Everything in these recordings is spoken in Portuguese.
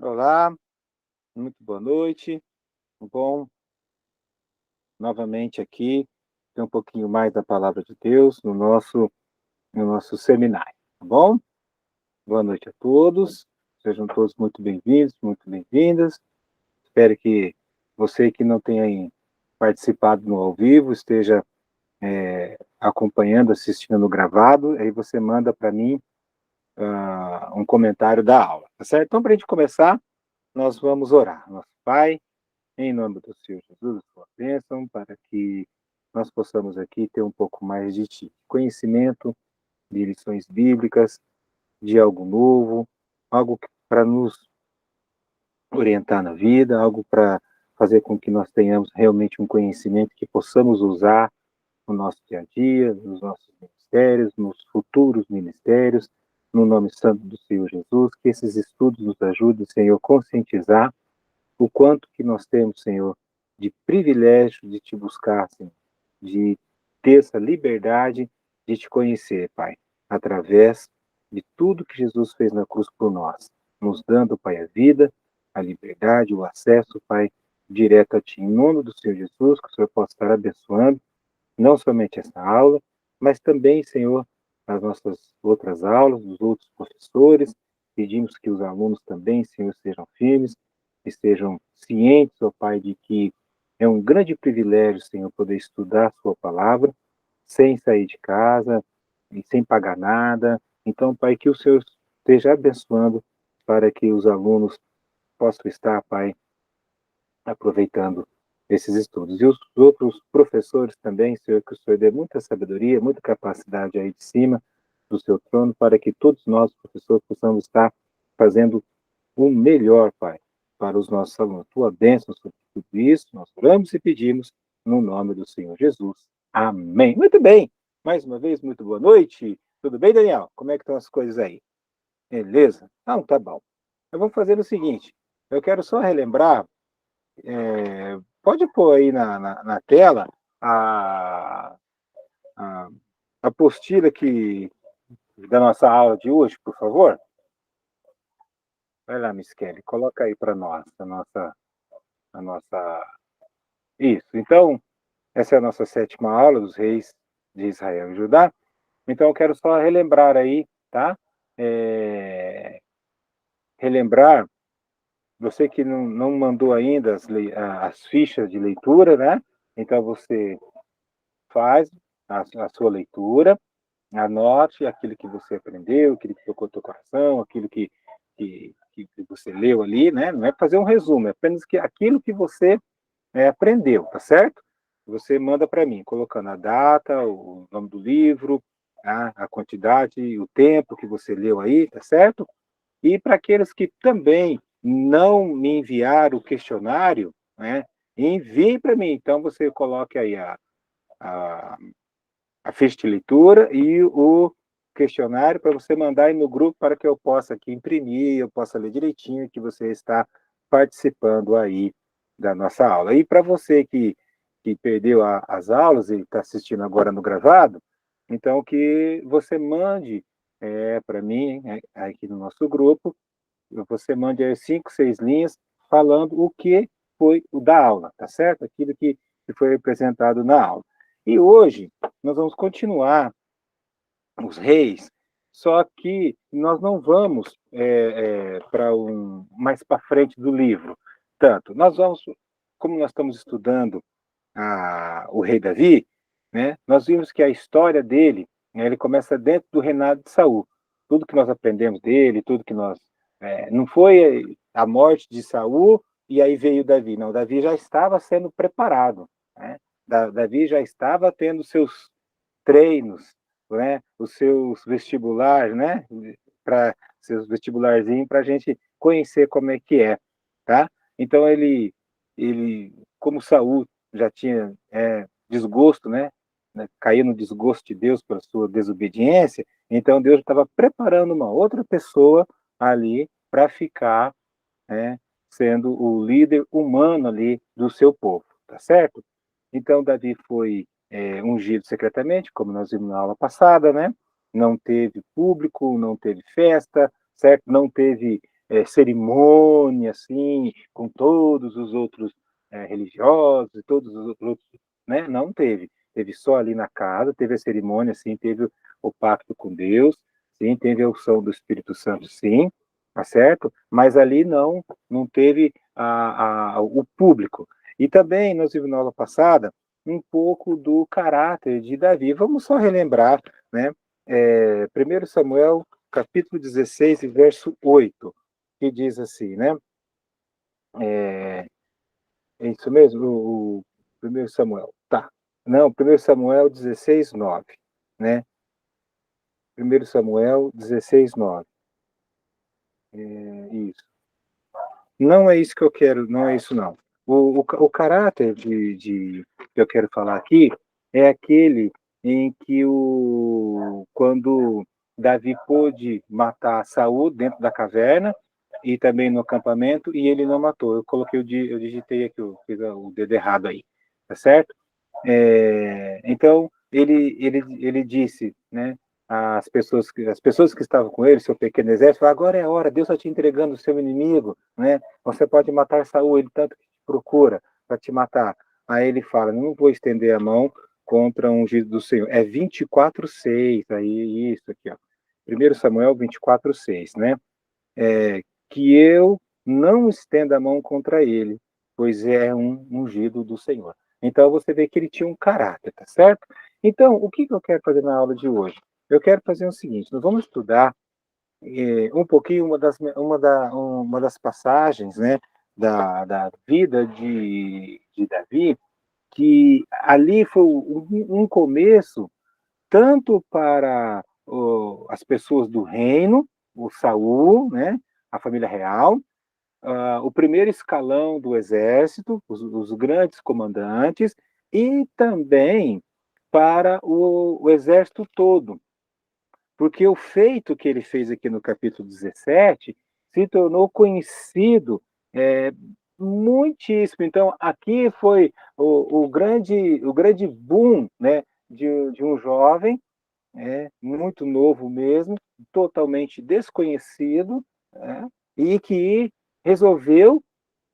Olá, muito boa noite. Bom, novamente aqui, ter um pouquinho mais da palavra de Deus no nosso seminário, tá bom? Boa noite a todos, sejam todos muito bem-vindos, muito bem-vindas. Espero que você que não tenha participado no ao vivo esteja acompanhando, assistindo no gravado, aí você manda para mim um comentário da aula, tá certo? Então, para a gente começar, nós vamos orar. Nosso Pai, em nome do Senhor Jesus, a sua bênção, para que nós possamos aqui ter um pouco mais de ti. Conhecimento de lições bíblicas, de algo novo, algo para nos orientar na vida, algo para fazer com que nós tenhamos realmente um conhecimento que possamos usar no nosso dia a dia, nos nossos ministérios, nos futuros ministérios, no nome santo do Senhor Jesus, que esses estudos nos ajudem, Senhor, a conscientizar o quanto que nós temos, Senhor, de privilégio de te buscar, Senhor, de ter essa liberdade de te conhecer, Pai, através de tudo que Jesus fez na cruz por nós, nos dando, Pai, a vida, a liberdade, o acesso, Pai, direto a Ti. Em nome do Senhor Jesus, que o Senhor possa estar abençoando não somente essa aula, mas também, Senhor, as nossas outras aulas, os outros professores. Pedimos que os alunos também, Senhor, sejam firmes, estejam cientes, ó Pai, de que é um grande privilégio, Senhor, poder estudar a Sua palavra sem sair de casa e sem pagar nada. Então, Pai, que o Senhor esteja abençoando para que os alunos possam estar, Pai, aproveitando esses estudos. E os outros professores também, Senhor, que o Senhor dê muita sabedoria, muita capacidade aí de cima do seu trono, para que todos nós, professores, possamos estar fazendo o melhor, Pai, para os nossos alunos. Tua bênção sobre tudo isso, nós oramos e pedimos no nome do Senhor Jesus. Amém. Muito bem. Mais uma vez, muito boa noite. Tudo bem, Daniel? Como é que estão as coisas aí? Beleza? Não, tá bom. Eu vou fazer o seguinte, eu quero só relembrar pode pôr aí na tela a, a apostila da nossa aula de hoje, por favor? Vai lá, Miss Kelly, coloca aí para nós, a nossa. Isso. Então, essa é a nossa sétima aula dos reis de Israel e Judá. Então, eu quero só relembrar aí, tá? Relembrar, você que não mandou ainda as fichas de leitura, né? Então, você faz a sua leitura, anote aquilo que você aprendeu, aquilo que tocou teu coração, aquilo que você leu ali, né? Não é fazer um resumo, é apenas aquilo que você aprendeu, tá certo? Você manda para mim, colocando a data, o nome do livro, a quantidade, o tempo que você leu aí, tá certo? E para aqueles que também não me enviaram o questionário, né? Envie para mim. Então você coloque aí a a ficha de leitura e o questionário para você mandar aí no grupo para que eu possa aqui imprimir, eu possa ler direitinho que você está participando aí da nossa aula. E para você que perdeu as aulas e está assistindo agora no gravado, então que você mande para mim, aqui no nosso grupo, você mande aí 5, 6 linhas falando o que foi o da aula, tá certo? Aquilo que foi apresentado na aula. E hoje nós vamos continuar os reis, só que nós não vamos para mais para frente do livro. Tanto, nós vamos, como nós estamos estudando o rei Davi, né, nós vimos que a história dele, né, ele começa dentro do reinado de Saul. Tudo que nós aprendemos dele, tudo que nós... não foi a morte de Saul e aí veio Davi. Não, Davi já estava sendo preparado. Né? Davi já estava tendo seus treinos, né? Os seus vestibulares, né? Para seus vestibularzinhos para a gente conhecer como é que é, tá? Então como Saul já tinha desgosto, né? Caiu no desgosto de Deus pela sua desobediência, então Deus estava preparando uma outra pessoa ali para ficar, né? Sendo o líder humano ali do seu povo, tá certo? Então Davi foi ungido secretamente, como nós vimos na aula passada, né? Não teve público, não teve festa, certo? Não teve cerimônia, assim, com todos os outros religiosos, e todos os outros, né? Não teve. Teve só ali na casa, teve a cerimônia, sim, teve o pacto com Deus, sim, teve a unção do Espírito Santo, sim, tá certo? Mas ali não teve o público. E também nós vimos na aula passada um pouco do caráter de Davi. Vamos só relembrar, né? 1 Samuel, capítulo 16, verso 8, que diz assim, né? É isso mesmo? O 1 Samuel, tá. Não, 1 Samuel 16, 9, né? 1 Samuel 16, 9. Isso. Não é isso que eu quero, não é isso não. O caráter que eu quero falar aqui é aquele em que quando Davi pôde matar Saul dentro da caverna e também no acampamento, e ele não matou. Eu digitei aqui, eu fiz o dedo errado aí, tá certo? Então, ele disse, né, as pessoas que estavam com ele, seu pequeno exército, agora é a hora, Deus está te entregando o seu inimigo, né? Você pode matar Saul, ele tanto que te procura para te matar. Aí ele fala, não vou estender a mão contra um ungido do Senhor. É 24:6, aí isso aqui, ó. 1 Samuel 24:6, né? Que eu não estenda a mão contra ele, pois é um ungido do Senhor. Então você vê que ele tinha um caráter, tá certo? Então, o que eu quero fazer na aula de hoje? Eu quero fazer o seguinte: nós vamos estudar um pouquinho uma das passagens, né, da vida de Davi, que ali foi um começo tanto para as pessoas do reino, o Saul, né, a família real, o primeiro escalão do exército, os grandes comandantes, e também para o exército todo, porque o feito que ele fez aqui no capítulo 17 se tornou conhecido é, muitíssimo. Então, aqui foi o grande boom, né, de um jovem, muito novo mesmo, totalmente desconhecido, né, e que resolveu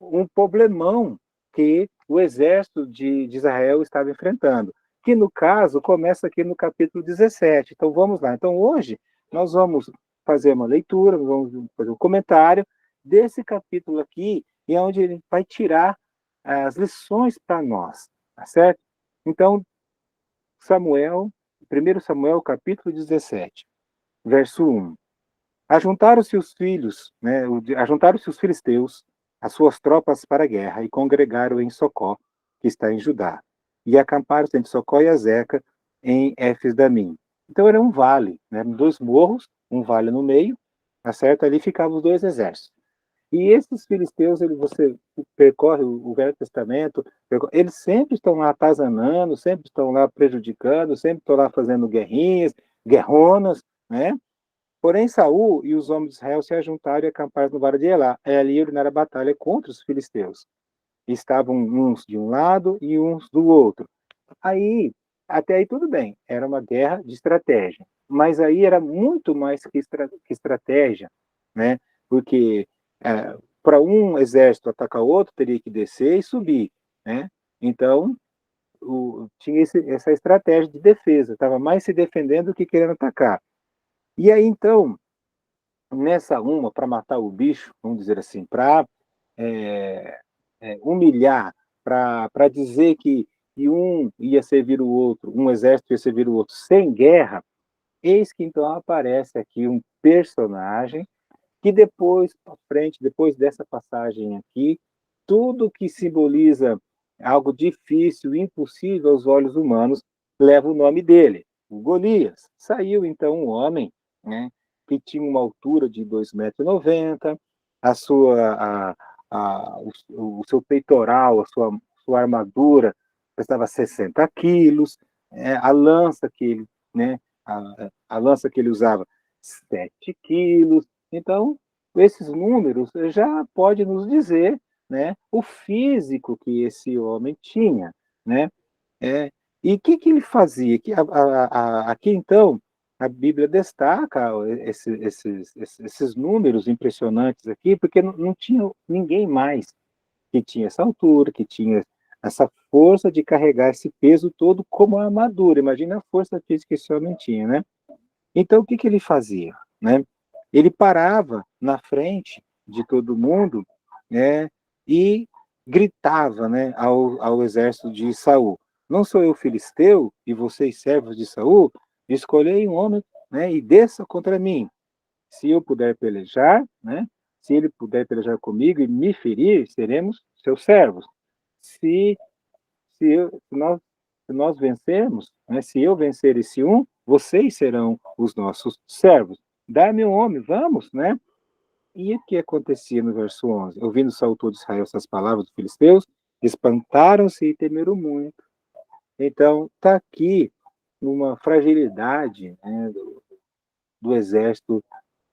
um problemão que o exército de Israel estava enfrentando, que no caso começa aqui no capítulo 17. Então vamos lá. Então hoje nós vamos fazer uma leitura, vamos fazer um comentário desse capítulo aqui, e é onde ele vai tirar as lições para nós, tá certo? Então, Samuel, 1 Samuel capítulo 17, verso 1. Ajuntaram-se os filhos, né, ajuntaram-se os filisteus, as suas tropas para a guerra, e congregaram em Socó, que está em Judá, e acamparam-se entre Socó e Azeca, em Éfes-Damim. Então era um vale, né, dois morros, um vale no meio, tá certo? Ali ficavam os dois exércitos. E esses filisteus, você percorre o Velho Testamento, eles sempre estão lá atazanando, sempre estão lá prejudicando, sempre estão lá fazendo guerrinhas, guerronas, né? Porém, Saul e os homens de Israel se ajuntaram e acamparam no vale de Elá. Ali ordenaram a batalha contra os filisteus. Estavam uns de um lado e uns do outro. Aí, até aí tudo bem, era uma guerra de estratégia. Mas aí era muito mais que estratégia, né? Porque para um exército atacar o outro, teria que descer e subir, né? Então, tinha essa estratégia de defesa, estava mais se defendendo do que querendo atacar. E aí, então, nessa uma, para matar o bicho, vamos dizer assim, para humilhar, para dizer que um ia servir o outro, um exército ia servir o outro, sem guerra, eis que então aparece aqui um personagem que depois, para frente, depois dessa passagem aqui, tudo que simboliza algo difícil, impossível aos olhos humanos, leva o nome dele, o Golias. Saiu então um homem, né, que tinha uma altura de 2,90 m, a sua, o seu peitoral, a sua armadura pesava 60 quilos, a lança que ele, né, a lança que ele usava, 7 quilos. Então, esses números já pode nos dizer, né, o físico que esse homem tinha, né? É, e o que ele fazia? Aqui, então, a Bíblia destaca esses números impressionantes aqui, porque não tinha ninguém mais que tinha essa altura, que tinha essa força de carregar esse peso todo como a armadura. Imagina a força física que esse homem tinha, né? Então, o que que ele fazia, né? Ele parava na frente de todo mundo, né? E gritava, né, ao exército de Saul: Não sou eu filisteu e vocês servos de Saul? Escolhei um homem, né, e desça contra mim. Se eu puder pelejar, né? Se ele puder pelejar comigo e me ferir, seremos seus servos. Se se nós vencermos, né, se eu vencer esse um, vocês serão os nossos servos. Dá-me um homem, vamos, né? E o que acontecia no verso 11? Ouvindo Saul todo Israel essas palavras dos filisteus, espantaram-se e temeram muito. Então, está aqui uma fragilidade, né, do exército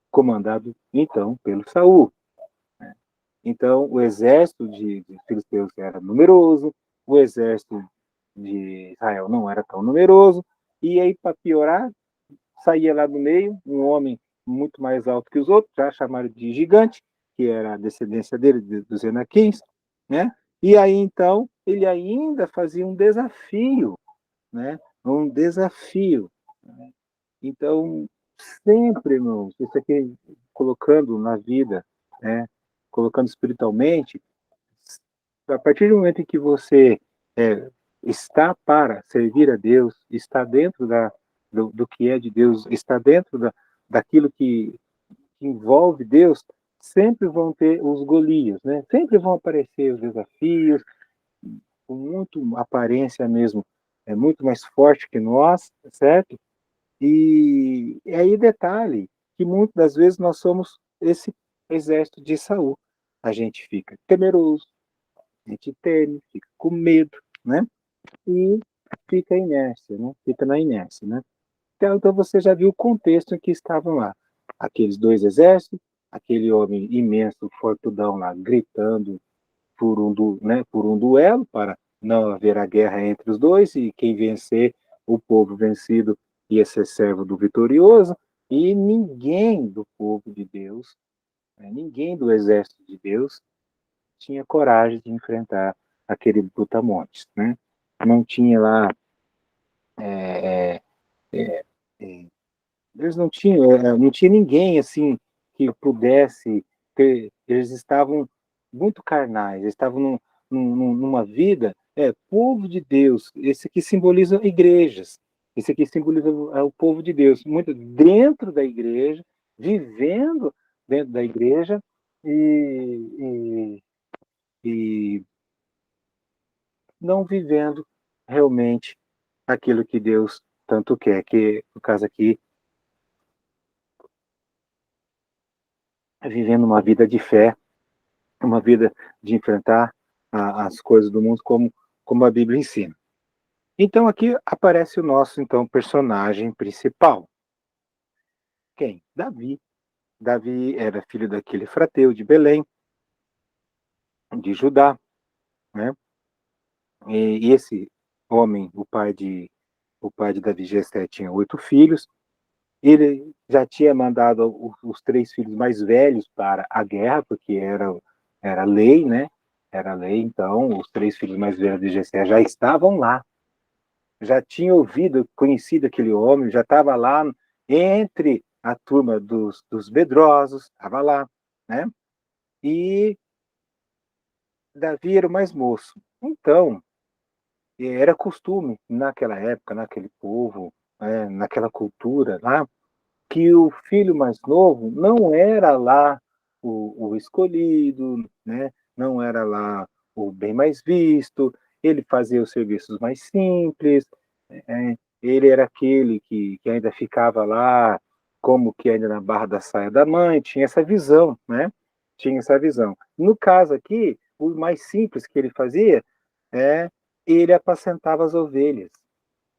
comandado, então, pelo Saul. Então, o exército de filisteus era numeroso, o exército de Israel não era tão numeroso, e aí, para piorar, saía lá do meio um homem muito mais alto que os outros, já chamaram de gigante, que era a descendência dele, dos Enaquins, né? E aí, então, ele ainda fazia um desafio, né? Um desafio. Né? Então, sempre, irmãos, isso aqui, colocando na vida, né? Colocando espiritualmente, a partir do momento em que você está para servir a Deus, está dentro do que é de Deus, está dentro daquilo que envolve Deus, sempre vão ter os Golias, né? Sempre vão aparecer os desafios, com muito aparência mesmo, é muito mais forte que nós, certo? E aí detalhe, que muitas das vezes nós somos esse exército de Saul. A gente fica temeroso, a gente teme, fica com medo, né? E fica a inércia, né? Fica na inércia, né? Então você já viu o contexto em que estavam lá. Aqueles dois exércitos, aquele homem imenso, fortudão lá, gritando por um duelo, para não haver a guerra entre os dois, e quem vencer, o povo vencido, ia ser servo do vitorioso, e ninguém do povo de Deus, né, ninguém do exército de Deus, tinha coragem de enfrentar aquele brutamontes, né? Não tinha lá, é, é, é, é, eles não tinha ninguém assim que pudesse ter, eles estavam muito carnais, eles estavam numa vida, povo de Deus, esse aqui simboliza igrejas, esse aqui simboliza o povo de Deus, muito dentro da igreja, vivendo dentro da igreja e não vivendo realmente aquilo que Deus tanto quer, que no caso aqui, é vivendo uma vida de fé, uma vida de enfrentar as coisas do mundo como a Bíblia ensina. Então aqui aparece o nosso então personagem principal. Quem? Davi. Davi era filho daquele frateu de Belém, de Judá, né? E esse homem, o pai de Davi, Jessé, tinha 8 filhos. Ele já tinha mandado os 3 filhos mais velhos para a guerra, porque era lei, né? Era lei, então os 3 filhos mais velhos de Jessé já estavam lá, já tinha ouvido, conhecido aquele homem, já estava lá entre a turma dos medrosos, estava lá, né? E Davi era o mais moço. Então, era costume naquela época, naquele povo, naquela cultura lá, que o filho mais novo não era lá o escolhido, né? Não era lá o bem mais visto, ele fazia os serviços mais simples, ele era aquele que ainda ficava lá, como que ainda na barra da saia da mãe, tinha essa visão, né? Tinha essa visão. No caso aqui, o mais simples que ele fazia é ele apacentava as ovelhas,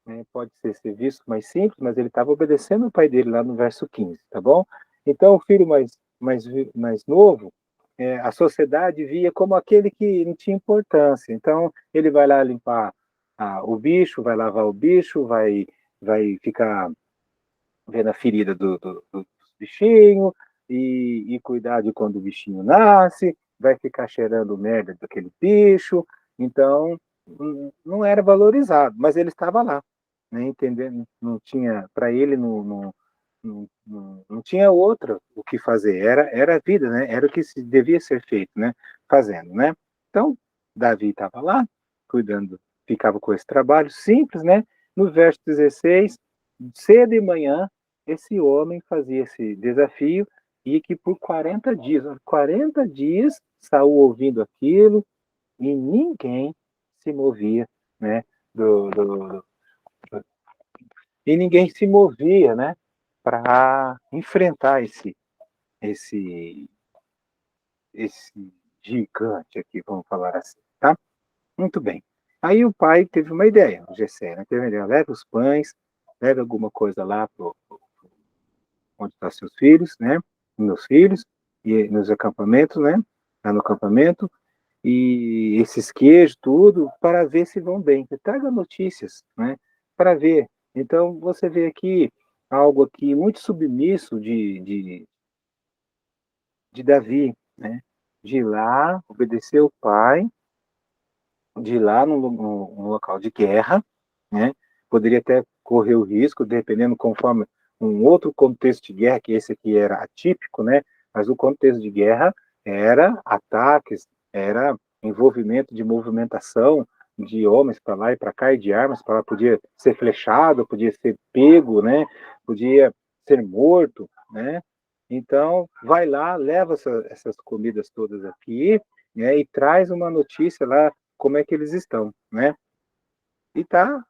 né? Pode ser serviço mais simples, mas ele estava obedecendo o pai dele lá no verso 15, tá bom? Então, o filho mais novo, a sociedade via como aquele que não tinha importância. Então, ele vai lá limpar o bicho, vai lavar o bicho, vai ficar vendo a ferida dos bichinhos, e cuidar de quando o bichinho nasce, vai ficar cheirando merda daquele bicho, então não era valorizado, mas ele estava lá, né, entendendo? Não tinha, para ele, não tinha outra o que fazer, era a vida, né? Era o que devia ser feito, né? Fazendo, né? Então, Davi estava lá, cuidando, ficava com esse trabalho simples, né? No verso 16, cedo de manhã, esse homem fazia esse desafio e que por 40 dias, Saul ouvindo aquilo e ninguém se movia, né? Do, do, e ninguém se movia, né? Para enfrentar esse, esse gigante aqui, vamos falar assim, tá? Muito bem. Aí o pai teve uma ideia, o Gessé, né? Teve uma ideia, leva os pães, leva alguma coisa lá onde estão seus filhos, né? Meus filhos, e nos acampamentos, né? Lá no acampamento, e esses queijos, tudo, para ver se vão bem. Traga notícias, né? Para ver. Então, você vê aqui algo aqui muito submisso de Davi, né? De ir lá, obedecer o pai, de ir lá no local de guerra, né? Poderia até correr o risco, dependendo conforme um outro contexto de guerra, que esse aqui era atípico, né? Mas o contexto de guerra era ataques, era envolvimento de movimentação de homens para lá e para cá e de armas para lá, podia ser flechado, podia ser pego, né? Podia ser morto, né? Então, vai lá, leva essas comidas todas aqui, né? E traz uma notícia lá como é que eles estão, né? E tá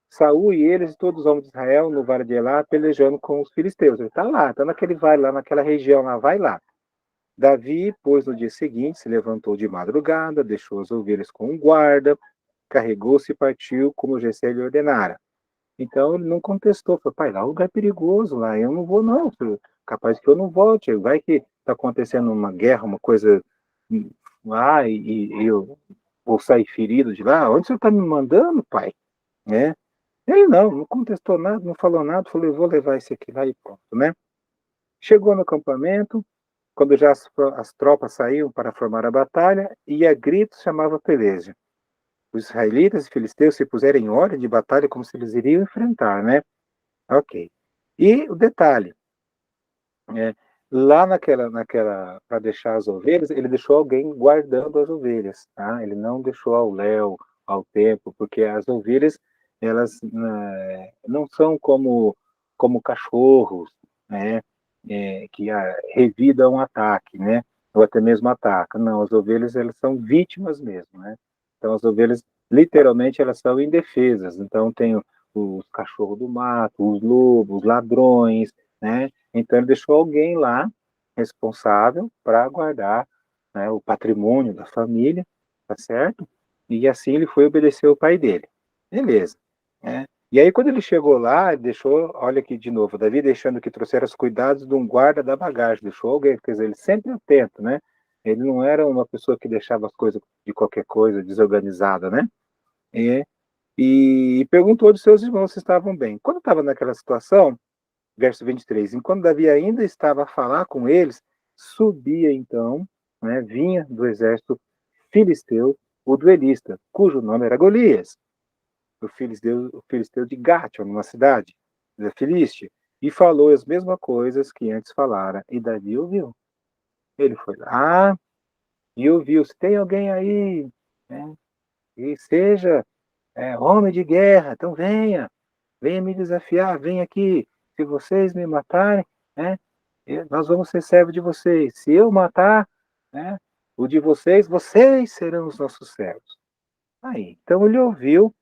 Saul e eles, todos os homens de Israel, no vale de Elá, pelejando com os filisteus. Ele tá lá, tá naquele vale lá, naquela região lá, vai lá. Davi, pois, no dia seguinte, se levantou de madrugada, deixou as ovelhas com um guarda, carregou-se e partiu como Jessé lhe ordenara. Então ele não contestou, falou, pai, lá o lugar é perigoso, lá eu não vou não, capaz que eu não volte, vai que está acontecendo uma guerra, uma coisa lá e eu vou sair ferido de lá, onde você está me mandando, pai? Né? Ele não contestou nada, não falou nada, falou, eu vou levar esse aqui lá e pronto, né? Chegou no acampamento, quando já as tropas saíam para formar a batalha, e a gritos chamava peleja. Os israelitas e filisteus se puseram em ordem de batalha como se eles iriam enfrentar, né? Ok. E o detalhe, lá para deixar as ovelhas, ele deixou alguém guardando as ovelhas, tá? Ele não deixou ao léu, ao tempo, porque as ovelhas, elas não são como cachorros, né? Que revidam um ataque, né? Ou até mesmo atacam. Não, as ovelhas, elas são vítimas mesmo, né? Então, as ovelhas, literalmente, elas são indefesas. Então, tem os cachorros do mato, os lobos, os ladrões, né? Então, ele deixou alguém lá responsável para guardar, né, o patrimônio da família, tá certo? E assim ele foi obedecer o pai dele. Beleza. Né? E aí, quando ele chegou lá, deixou, olha aqui de novo, Davi deixando que trouxera os cuidados de um guarda da bagagem, deixou alguém, quer dizer, ele sempre atento, né? Ele não era uma pessoa que deixava as coisas de qualquer coisa, desorganizada, né? E, e perguntou dos seus irmãos se estavam bem. Quando estava naquela situação, verso 23, enquanto Davi ainda estava a falar com eles, subia então, né, vinha do exército filisteu, o duelista, cujo nome era Golias, o filisteu de Gate, numa cidade da Filístia, e falou as mesmas coisas que antes falara, e Davi ouviu. Ele foi lá e ouviu, se tem alguém aí, né, e seja homem de guerra, então venha me desafiar, venha aqui, se vocês me matarem, né, nós vamos ser servos de vocês. Se eu matar, né, o de vocês, vocês serão os nossos servos. Aí, então ele ouviu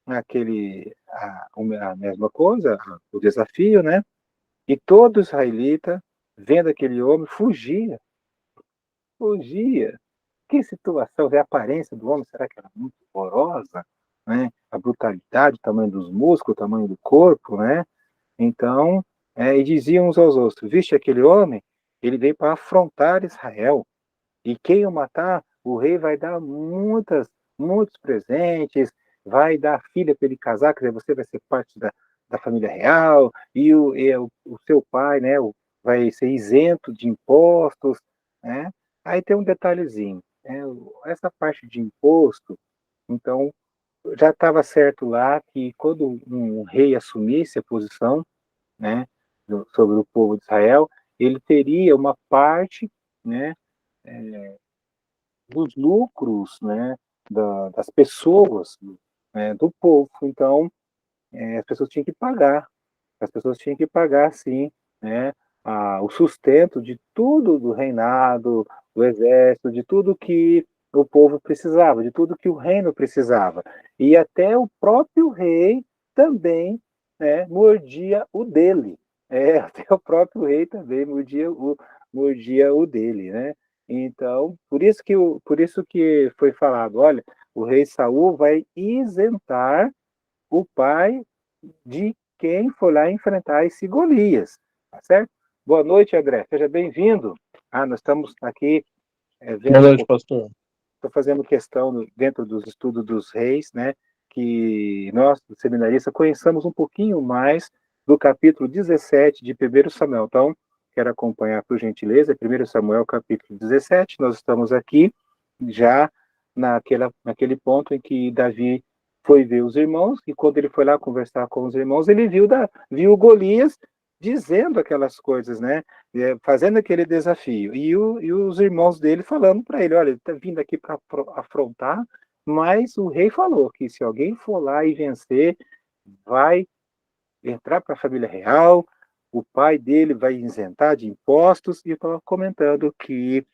a mesma coisa, o desafio, né? E todo israelita, vendo aquele homem, fugia. Que situação, a aparência do homem, será que era muito horrorosa? Né? A brutalidade, o tamanho dos músculos, o tamanho do corpo, né? Então, e diziam uns aos outros, viste aquele homem? Ele veio para afrontar Israel. E quem o matar, o rei vai dar muitos presentes, vai dar filha para ele casar, quer dizer, você vai ser parte da família real, o seu pai, né, vai ser isento de impostos, né? Aí tem um detalhezinho, né? Essa parte de imposto, então, já estava certo lá que quando um rei assumisse a posição, né, sobre o povo de Israel, ele teria uma parte, né, dos lucros, né, das pessoas, né, do povo. Então, as pessoas tinham que pagar, as pessoas tinham que pagar, sim, né, o sustento de tudo do reinado, do exército, de tudo que o povo precisava, de tudo que o reino precisava. E até o próprio rei também, né, mordia o dele. Até o próprio rei também mordia o dele, né? Então, por isso que foi falado, olha, o rei Saul vai isentar o pai de quem for lá enfrentar esse Golias, tá certo? Boa noite, André, seja bem-vindo. Nós estamos aqui Boa vendo um noite, pouco, pastor. estou fazendo questão dentro dos estudos dos reis, né, que nós, do seminarista, conheçamos um pouquinho mais do capítulo 17 de 1 Samuel. Então, quero acompanhar, por gentileza, 1 Samuel, capítulo 17, nós estamos aqui já naquele ponto em que Davi foi ver os irmãos, e quando ele foi lá conversar com os irmãos, ele viu Golias dizendo aquelas coisas, né? Fazendo aquele desafio. E os irmãos dele falando para ele, olha, ele está vindo aqui para afrontar, mas o rei falou que se alguém for lá e vencer, vai entrar para a família real, o pai dele vai isentar de impostos, e eu estava comentando que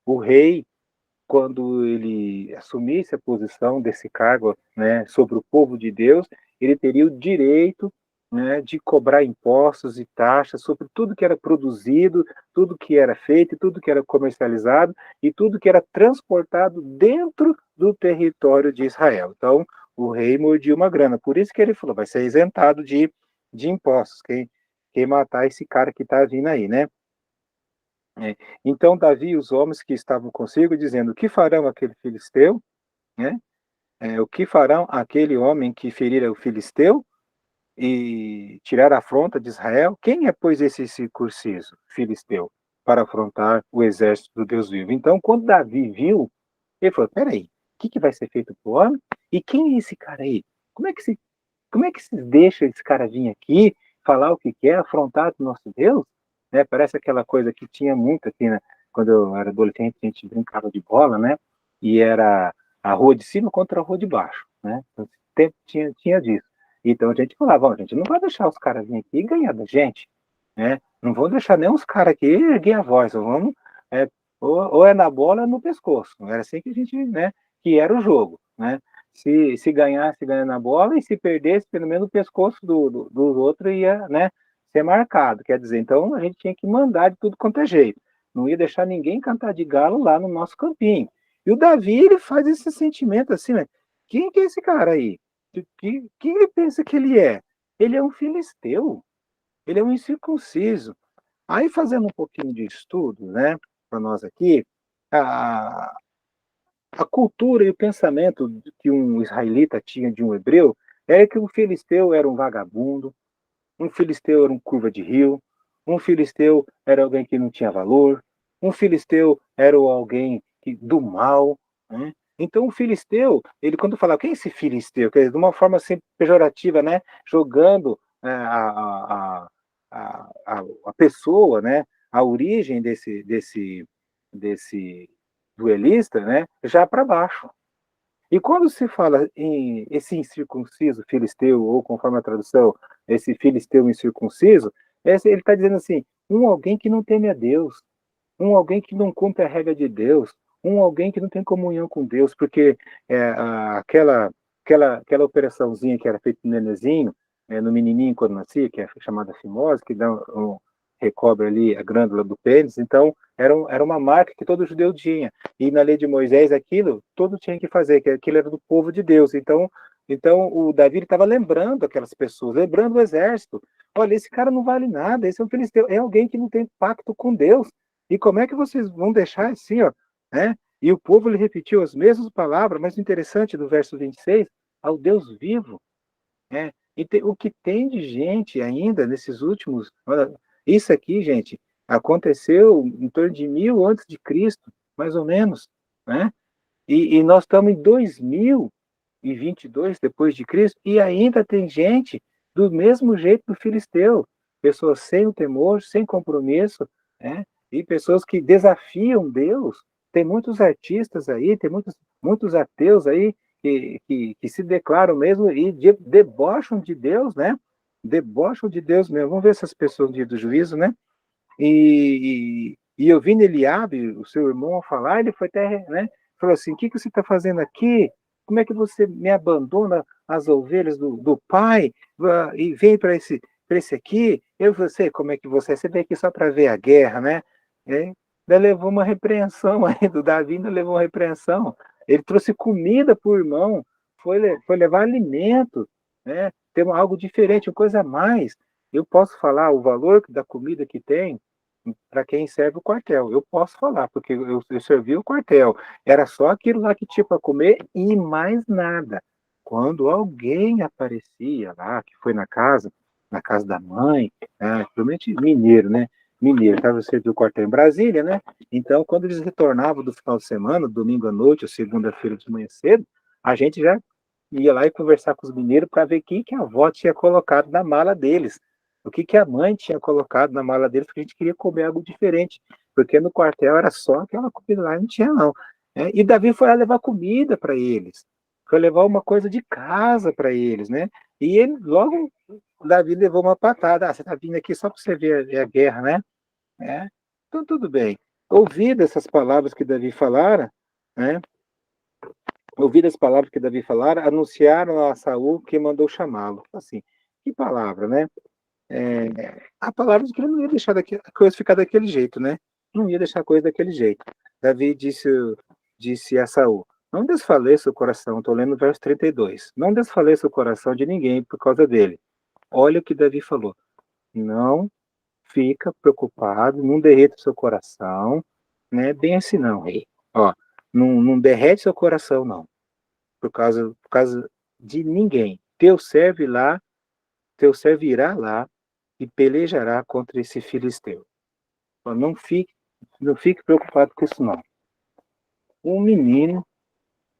o rei, quando ele assumisse a posição desse cargo, né, sobre o povo de Deus, ele teria o direito, né, de cobrar impostos e taxas sobre tudo que era produzido, tudo que era feito, tudo que era comercializado e tudo que era transportado dentro do território de Israel. Então, o rei mordia uma grana. Por isso que ele falou, vai ser isentado de impostos, quem matar esse cara que está vindo aí, né? Então Davi e os homens que estavam consigo, dizendo, o que farão aquele filisteu? Né? O que farão aquele homem que ferir o filisteu e tirar a afronta de Israel? Quem é, pois, esse circunciso filisteu para afrontar o exército do Deus vivo? Então, quando Davi viu, ele falou, peraí, o que vai ser feito para o homem? E quem é esse cara aí? Como é que se deixa esse cara vir aqui, falar o que quer, afrontar o nosso Deus? Né? Parece aquela coisa que tinha muito aqui, né? Quando eu era adolescente, a gente brincava de bola, né? E era a rua de cima contra a rua de baixo, né? Então, sempre tinha disso. Então a gente falava, a gente não vai deixar os caras virem aqui e ganhar da gente, né? Não vamos deixar nem os caras aqui erguer a voz, vamos, é, ou é na bola ou é no pescoço. Era assim que a gente, né? Que era o jogo, né? Se ganhasse, ganha na bola, e se perdesse, pelo menos o pescoço do outro ia, né, ser marcado. Quer dizer, então a gente tinha que mandar de tudo quanto é jeito. Não ia deixar ninguém cantar de galo lá no nosso campinho. E o Davi, ele faz esse sentimento assim, né? Quem que é esse cara aí? Quem ele pensa que ele é? Ele é um filisteu. Ele é um incircunciso. Aí, fazendo um pouquinho de estudo, né, para nós aqui, a, a cultura e o pensamento que um israelita tinha de um hebreu era que um filisteu era um vagabundo, um filisteu era um curva de rio, um filisteu era alguém que não tinha valor, um filisteu era alguém do mal, né? Então o filisteu, ele quando fala, quem é esse filisteu? Quer dizer, de uma forma assim pejorativa, né? Jogando a pessoa, né? A origem desse duelista, né? Já para baixo. E quando se fala em esse incircunciso filisteu, ou conforme a tradução, esse filisteu incircunciso, ele está dizendo assim, alguém que não teme a Deus, alguém que não cumpre a regra de Deus, alguém que não tem comunhão com Deus, porque aquela operaçãozinha que era feita no nenenzinho, no menininho quando nascia, que é chamada fimose, que recobre ali a glândula do pênis, então era uma marca que todo judeu tinha. E na lei de Moisés, aquilo, todo tinha que fazer, que aquilo era do povo de Deus. Então o Davi estava lembrando aquelas pessoas, lembrando o exército. Olha, esse cara não vale nada, esse é um filisteu, é alguém que não tem pacto com Deus. E como é que vocês vão deixar assim, ó, né? E o povo lhe repetiu as mesmas palavras, mas o interessante do verso 26, ao Deus vivo, né? E o que tem de gente ainda nesses últimos... Olha, isso aqui, gente, aconteceu em torno de 1000 antes de Cristo, mais ou menos, né? E nós estamos em 2022 depois de Cristo, e ainda tem gente do mesmo jeito do filisteu, pessoas sem o temor, sem compromisso, né? E pessoas que desafiam Deus. Tem muitos artistas aí, tem muitos ateus aí que se declaram mesmo e debocham de Deus, né? Debocham de Deus mesmo. Vamos ver essas pessoas no dia do juízo, né? E ouvindo Eliabe, o seu irmão, falar, ele foi até, né, falou assim: o que você está fazendo aqui? Como é que você me abandona as ovelhas do pai e vem para esse aqui? Eu você, como é que você veio aqui só para ver a guerra, né? É, ainda levou uma repreensão aí do Davi, ainda levou uma repreensão. Ele trouxe comida para o irmão, foi levar alimento, né? Tem algo diferente, uma coisa a mais. Eu posso falar o valor da comida que tem para quem serve o quartel. Eu posso falar, porque eu servi o quartel. Era só aquilo lá que tinha para comer e mais nada. Quando alguém aparecia lá, que foi na casa da mãe, principalmente mineiro, né? Mineiro, estava servindo o quartel em Brasília, né? Então, quando eles retornavam do final de semana, domingo à noite ou segunda-feira de manhã cedo, a gente já ia lá e conversar com os mineiros para ver o que a avó tinha colocado na mala deles, o que a mãe tinha colocado na mala deles, porque a gente queria comer algo diferente, porque no quartel era só aquela comida lá, não tinha não. E Davi foi lá levar comida para eles, foi levar uma coisa de casa para eles, né? E ele logo, Davi levou uma patada: você está vindo aqui só para você ver a guerra, né? Então tudo bem. Ouvido essas palavras que Davi falara, né? Ouvidas as palavras que Davi falara, anunciaram a Saul que mandou chamá-lo. Assim, que palavra, né? A palavra de que ele não ia deixar a coisa ficar daquele jeito, né? Não ia deixar a coisa daquele jeito. Davi disse a Saul: não desfaleça o coração, estou lendo o verso 32. Não desfaleça o coração de ninguém por causa dele. Olha o que Davi falou: não fica preocupado, não derreta o seu coração, né? Bem assim não, rei. Ó, não derrete seu coração, não, por causa de ninguém. Teu servo irá lá e pelejará contra esse filisteu. Então, não fique preocupado com isso, não. Um menino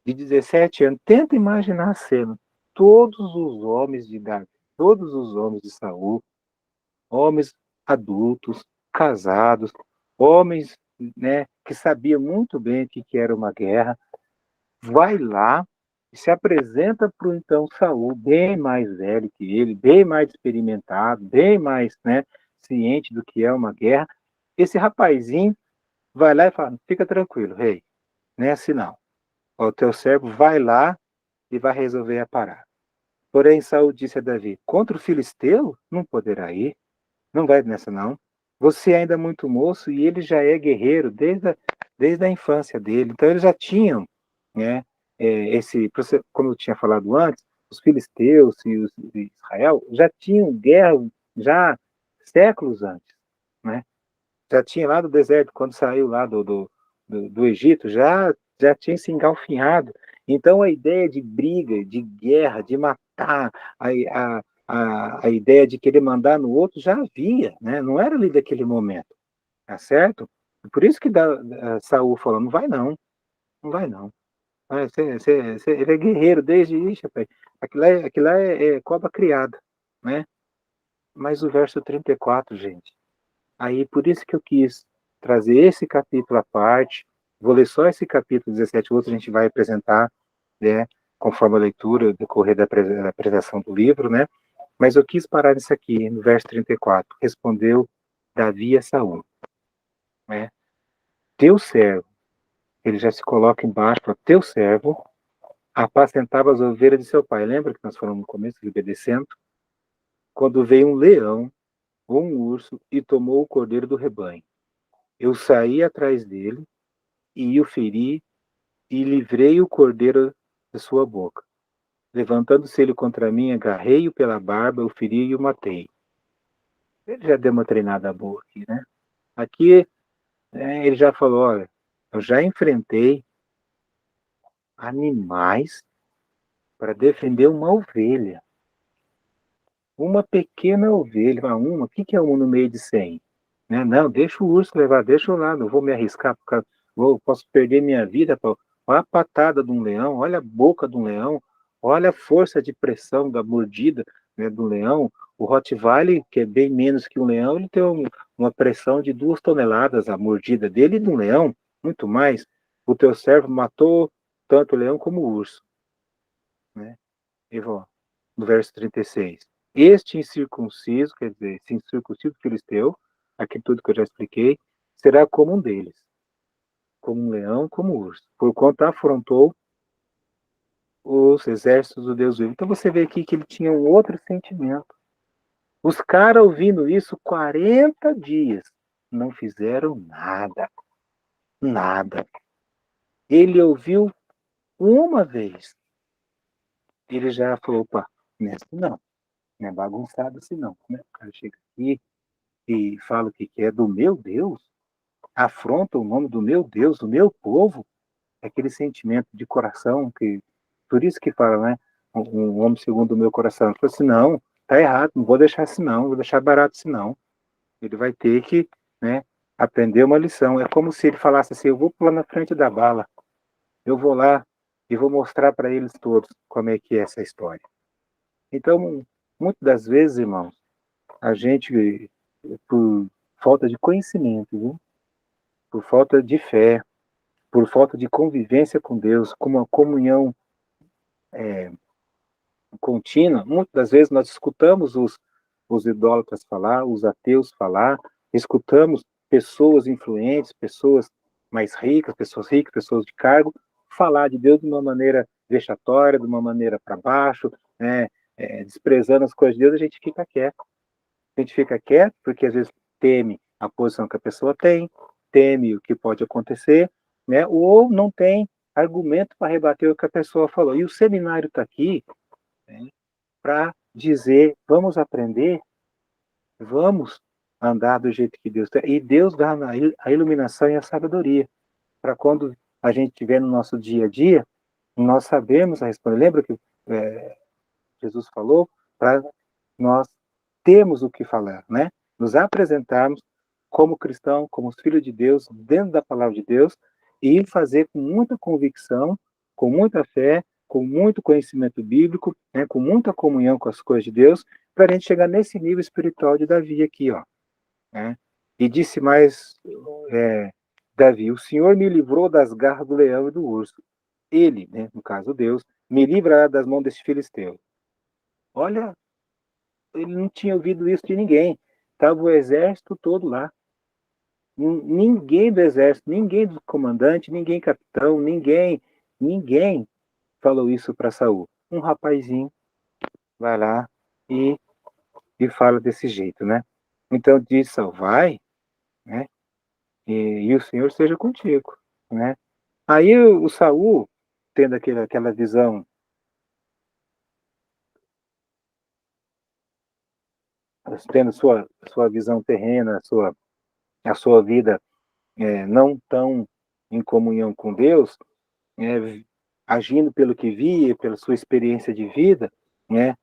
de 17 anos, tenta imaginar a cena. Todos os homens de Davi, todos os homens de Saul, homens adultos, casados, homens, né, que sabiam muito bem o que era uma guerra, vai lá e se apresenta para o então Saul, bem mais velho que ele, bem mais experimentado, bem mais, né, ciente do que é uma guerra. Esse rapazinho vai lá e fala: fica tranquilo, rei, não é assim não. O teu servo vai lá e vai resolver a parada. Porém, Saul disse a Davi: contra o filisteu não poderá ir, não vai nessa não. Você ainda é muito moço e ele já é guerreiro desde a infância dele. Então eles já tinham, né, como eu tinha falado antes, os filisteus e os de Israel já tinham guerra já séculos antes, né? Já tinha lá do deserto, quando saiu lá do Egito, já tinha se engalfinhado. Então a ideia de briga, de guerra, de matar, a ideia de querer mandar no outro já havia, né? Não era ali daquele momento, tá certo? Por isso que Saul falou: não vai não, não vai não. Ele é guerreiro desde, ixi, rapaz, aquilo lá é cobra criada, né? Mas o verso 34, gente, aí por isso que eu quis trazer esse capítulo à parte. Vou ler só esse capítulo 17, o outro a gente vai apresentar, né, conforme a leitura, o decorrer da apresentação do livro, né? Mas eu quis parar nisso aqui, no verso 34. Respondeu Davi a Saul, né? Teu servo, ele já se coloca embaixo, para teu servo apacentava as ovelhas de seu pai. Lembra que nós falamos no começo, obedecendo? Quando veio um leão ou um urso e tomou o cordeiro do rebanho. Eu saí atrás dele e o feri e livrei o cordeiro da sua boca. Levantando-se ele contra mim, agarrei-o pela barba, o feri e o matei. Ele já deu uma treinada boa aqui, né? Aqui ele já falou: olha, eu já enfrentei animais para defender uma ovelha. uma pequena ovelha, o que é uma no meio de 100? Né? Não, deixa o urso levar, deixa eu lá, não vou me arriscar, posso perder minha vida. Olha a patada de um leão, olha a boca de um leão, olha a força de pressão da mordida, né, do leão. O Rottweiler, que é bem menos que um leão, ele tem uma pressão de 2 toneladas a mordida dele, e de um leão, muito mais. O teu servo matou tanto o leão como o urso. Né? E vó, no verso 36. Este incircunciso, quer dizer, esse incircunciso filisteu, aqui tudo que eu já expliquei, será como um deles, como um leão, como um urso, porquanto afrontou os exércitos do Deus vivo. Então você vê aqui que ele tinha um outro sentimento. Os caras ouvindo isso 40 dias, não fizeram nada. Nada. Ele ouviu uma vez. Ele já falou, opa, nessa não é bagunçado assim não. Né? O cara chega aqui e fala o que é do meu Deus, afronta o nome do meu Deus, do meu povo, aquele sentimento de coração que, por isso que fala, né, um homem segundo o meu coração. Ele falou assim, não, tá errado, não vou deixar assim não, vou deixar barato assim não. Ele vai ter que, né, aprender uma lição. É como se ele falasse assim, eu vou pular na frente da bala, eu vou lá e vou mostrar para eles todos como é que é essa história. Então, muitas das vezes, irmãos, a gente, por falta de conhecimento, viu? Por falta de fé, por falta de convivência com Deus, com uma comunhão contínua, muitas das vezes nós escutamos os idólatras falar, os ateus falar, escutamos pessoas influentes, pessoas mais ricas, pessoas de cargo, falar de Deus de uma maneira vexatória, de uma maneira para baixo, né, desprezando as coisas de Deus, a gente fica quieto. A gente fica quieto porque às vezes teme a posição que a pessoa tem, teme o que pode acontecer, né? Ou não tem argumento para rebater o que a pessoa falou. E o seminário está aqui, né, para dizer, vamos aprender, vamos andar do jeito que Deus quer. E Deus dá a iluminação e a sabedoria, para quando a gente estiver no nosso dia a dia, nós sabemos a responder. Lembra que Jesus falou para nós termos o que falar, né? Nos apresentarmos como cristão, como os filhos de Deus, dentro da palavra de Deus, e fazer com muita convicção, com muita fé, com muito conhecimento bíblico, né, com muita comunhão com as coisas de Deus, para a gente chegar nesse nível espiritual de Davi aqui, ó. Né? E disse mais Davi, o Senhor me livrou das garras do leão e do urso. Ele, né, no caso Deus, me livrará das mãos desse filisteu. Olha, ele não tinha ouvido isso de ninguém. Estava o exército todo lá. Ninguém do exército, ninguém do comandante, ninguém capitão, ninguém falou isso para Saul. Um rapazinho vai lá e, fala desse jeito, né? Então diz Saul, vai, né? E o Senhor seja contigo, né? Aí o Saul, tendo aquela visão, tendo sua visão terrena, a sua vida não tão em comunhão com Deus, agindo pelo que via, pela sua experiência de vida, né,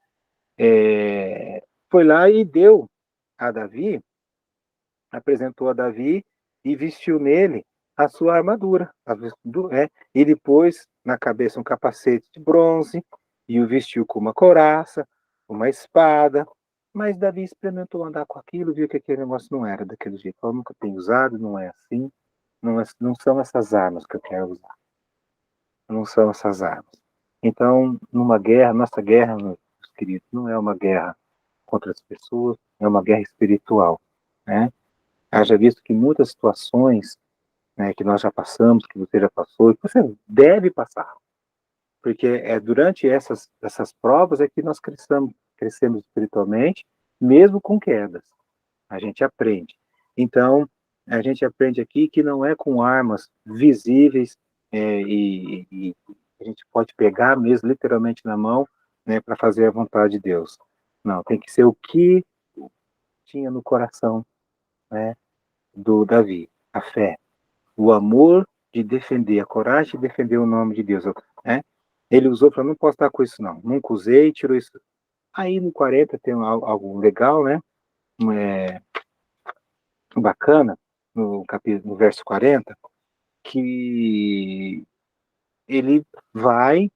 foi lá e deu a Davi, apresentou a Davi e vestiu nele a sua armadura, e depois na cabeça um capacete de bronze e o vestiu com uma couraça, uma espada. Mas Davi experimentou andar com aquilo, viu que aquele negócio não era daquele jeito. Eu nunca tenho usado, não é assim, não são essas armas que eu quero usar. Não são essas armas. Então, numa guerra, nossa guerra, meus queridos, não é uma guerra contra as pessoas, é uma guerra espiritual, né? Haja visto que muitas situações, né, que nós já passamos, que você já passou, que você deve passar, porque é durante essas provas é que nós crescemos espiritualmente, mesmo com quedas. A gente aprende. Então, a gente aprende aqui que não é com armas visíveis e a gente pode pegar mesmo literalmente na mão, né, para fazer a vontade de Deus. Não, tem que ser o que tinha no coração, né, do Davi, a fé, o amor de defender, a coragem de defender o nome de Deus, né? Ele usou para não posso estar com isso não, nunca usei, tirou isso. Aí no 40 tem algo legal, né? Bacana, no verso 40, que ele vai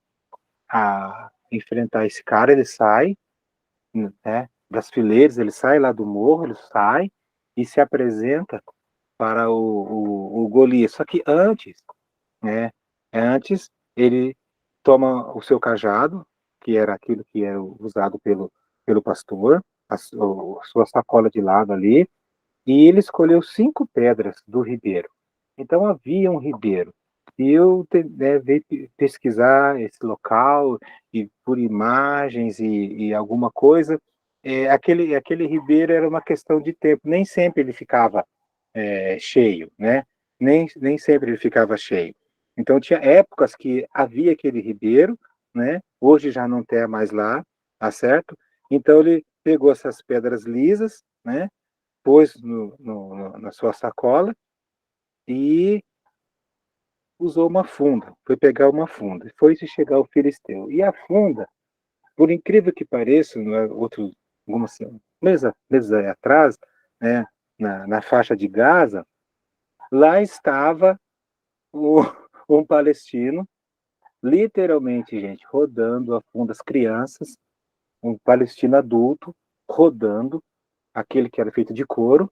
enfrentar esse cara, ele sai, né, das fileiras, ele sai lá do morro, ele sai e se apresenta para o Golias. Só que né, antes ele toma o seu cajado, que era aquilo que era usado pelo pastor, a sua sacola de lado ali, e ele escolheu 5 pedras do ribeiro. Então havia um ribeiro. E eu veio pesquisar esse local e por imagens e alguma coisa. Aquele ribeiro era uma questão de tempo. Nem sempre ele ficava cheio, né? Nem sempre ele ficava cheio. Então tinha épocas que havia aquele ribeiro, né? Hoje já não tem mais lá, tá certo? Então ele pegou essas pedras lisas, né? Pôs na sua sacola e usou uma funda, foi pegar uma funda, foi se chegar ao filisteu. E a funda, por incrível que pareça, algumas meses atrás, né, na faixa de Gaza, lá estava o, um palestino, literalmente, gente, rodando a funda, as crianças, um palestino adulto, rodando aquele que era feito de couro,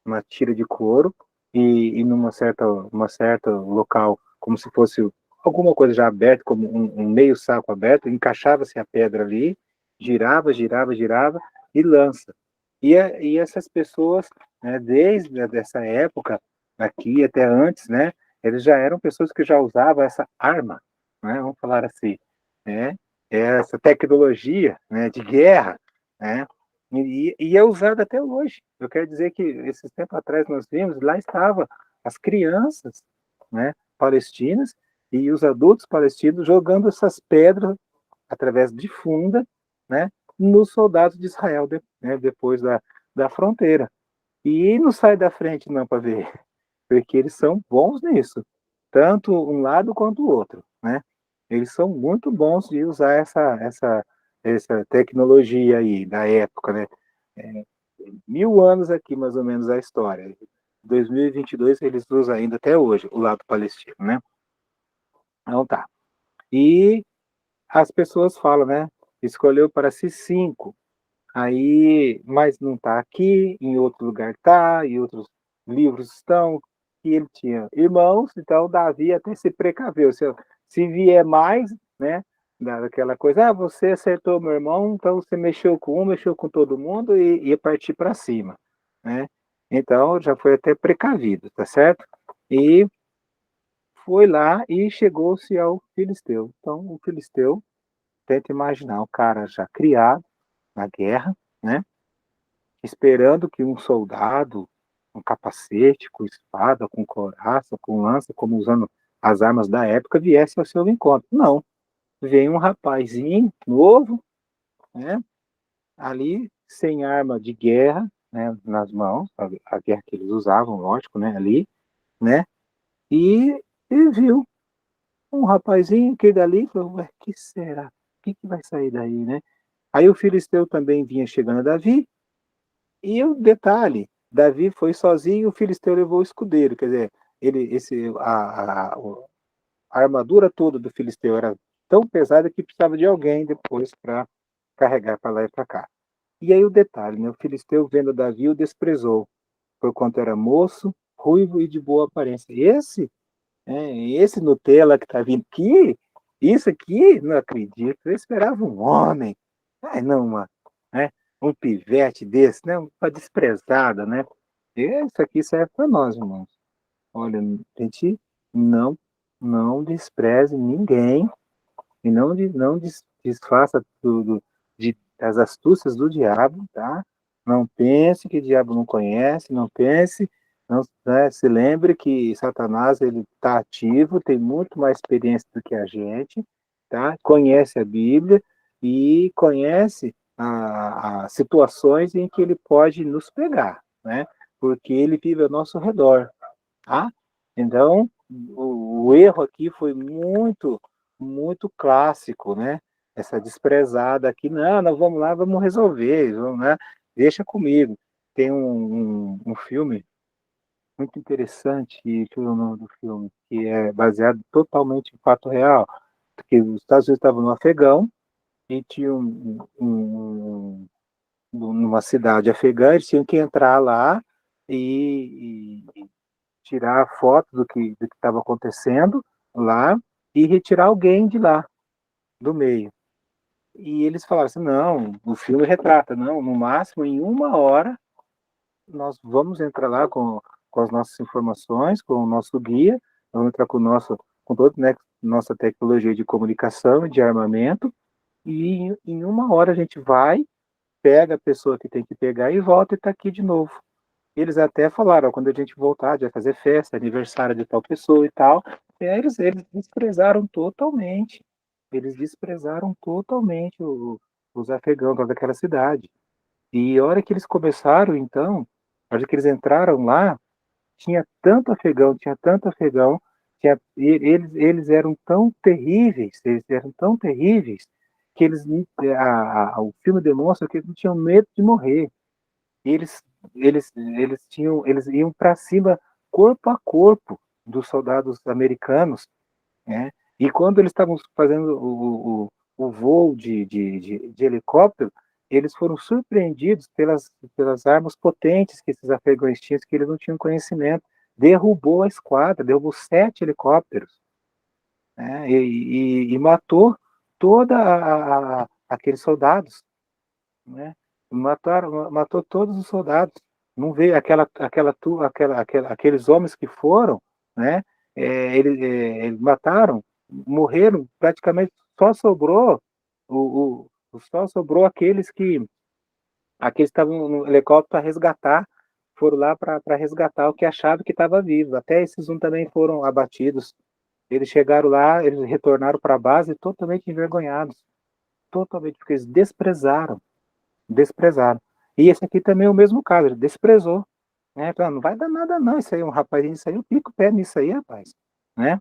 uma tira de couro, e uma certa local, como se fosse alguma coisa já aberta, como um meio saco aberto, encaixava-se a pedra ali, girava, girava, girava, e lança. E essas pessoas, né, desde essa época, aqui até antes, né, eles já eram pessoas que já usavam essa arma, né, vamos falar assim, né, essa tecnologia, né, de guerra, né, e é usada até hoje. Eu quero dizer que esses tempos atrás nós vimos, lá estava as crianças, né, palestinas e os adultos palestinos jogando essas pedras através de funda, né, nos soldados de Israel, né, depois da fronteira. E não sai da frente não para ver, porque eles são bons nisso, tanto um lado quanto o outro, né? Eles são muito bons de usar essa tecnologia aí da época, né? É, 1000 anos aqui, mais ou menos, a história. 2022 eles usam ainda até hoje, o lado palestino, né? Então tá. E as pessoas falam, né? Escolheu para si 5. Aí, mas não está aqui, em outro lugar está, em outros livros estão, e ele tinha irmãos, então Davi até se precaveu. Se vier mais, né, daquela coisa, você acertou meu irmão, então você mexeu com um, mexeu com todo mundo e ia partir para cima, né? Então já foi até precavido, tá certo? E foi lá e chegou-se ao filisteu. Então o filisteu, tenta imaginar, o cara já criado na guerra, né? Esperando que um soldado, com capacete, com espada, com couraça, com lança, como usando as armas da época, viesse ao seu encontro. Não. Vem um rapazinho novo, né, ali, sem arma de guerra, né, nas mãos, a guerra que eles usavam, lógico, né, ali, né, e viu um rapazinho que dali falou, ué, que será? O que vai sair daí, né? Aí o filisteu também vinha chegando a Davi, e o detalhe, Davi foi sozinho e o filisteu levou o escudeiro, quer dizer, a armadura toda do filisteu era tão pesada que precisava de alguém depois para carregar para lá e para cá. E aí o detalhe, né, o filisteu vendo Davi o desprezou, por quanto era moço, ruivo e de boa aparência. Esse Nutella que está vindo aqui, isso aqui, não acredito, eu esperava um homem, ai não, né, um pivete desse, né, uma desprezada, né? Isso aqui serve para nós, irmãos. Olha, a gente não, não despreze ninguém e não desfaça tudo das astúcias do diabo, tá? Não pense que o diabo não conhece, não pense, não, né, se lembre que Satanás ele está ativo, tem muito mais experiência do que a gente, tá? Conhece a Bíblia e conhece as situações em que ele pode nos pegar, né? Porque ele vive ao nosso redor, tá? Então, o erro aqui foi muito, muito clássico, né? essa desprezada aqui, não, nós vamos lá, vamos resolver, vamos lá, deixa comigo. Tem um filme muito interessante, e que é o nome do filme, que é baseado totalmente em fato real, porque os Estados Unidos estavam no Afegão e tinha numa cidade afegã, eles tinham que entrar lá e tirar foto do que estava acontecendo lá e retirar alguém de lá, do meio. E eles falaram assim, não, o filme retrata, não, no máximo em 1 hora nós vamos entrar lá com as nossas informações, com o nosso guia, vamos entrar com toda, né, nossa tecnologia de comunicação e de armamento, e em 1 hora a gente vai, pega a pessoa que tem que pegar e volta e está aqui de novo. Eles até falaram, ó, quando a gente voltar, a gente vai fazer festa, aniversário de tal pessoa e tal. E aí eles desprezaram totalmente. Eles desprezaram totalmente os afegãos daquela cidade. E a hora que eles começaram, então, a hora que eles entraram lá, tinha tanto afegão, eles eram tão terríveis, que o filme demonstra que eles não tinham medo de morrer. Eles, eles iam para cima, corpo a corpo, dos soldados americanos, né? E quando eles estavam fazendo o voo de helicóptero, eles foram surpreendidos pelas armas potentes que esses afegãos tinham, que eles não tinham conhecimento. Derrubou a esquadra, derrubou 7 helicópteros, né? E matou toda aqueles soldados, né? Matou todos os soldados. Não veio aqueles homens que foram, né? Eles mataram, morreram, praticamente só sobrou aqueles que estavam no helicóptero para resgatar, foram lá para resgatar o que achavam que estava vivo. Até esses um também foram abatidos. Eles chegaram lá, eles retornaram para a base totalmente envergonhados, totalmente, porque eles desprezaram. E esse aqui também é o mesmo caso, ele desprezou, né? Falou, não vai dar nada não, isso aí, um rapazinho, isso aí, eu pico o pé nisso aí, rapaz, né?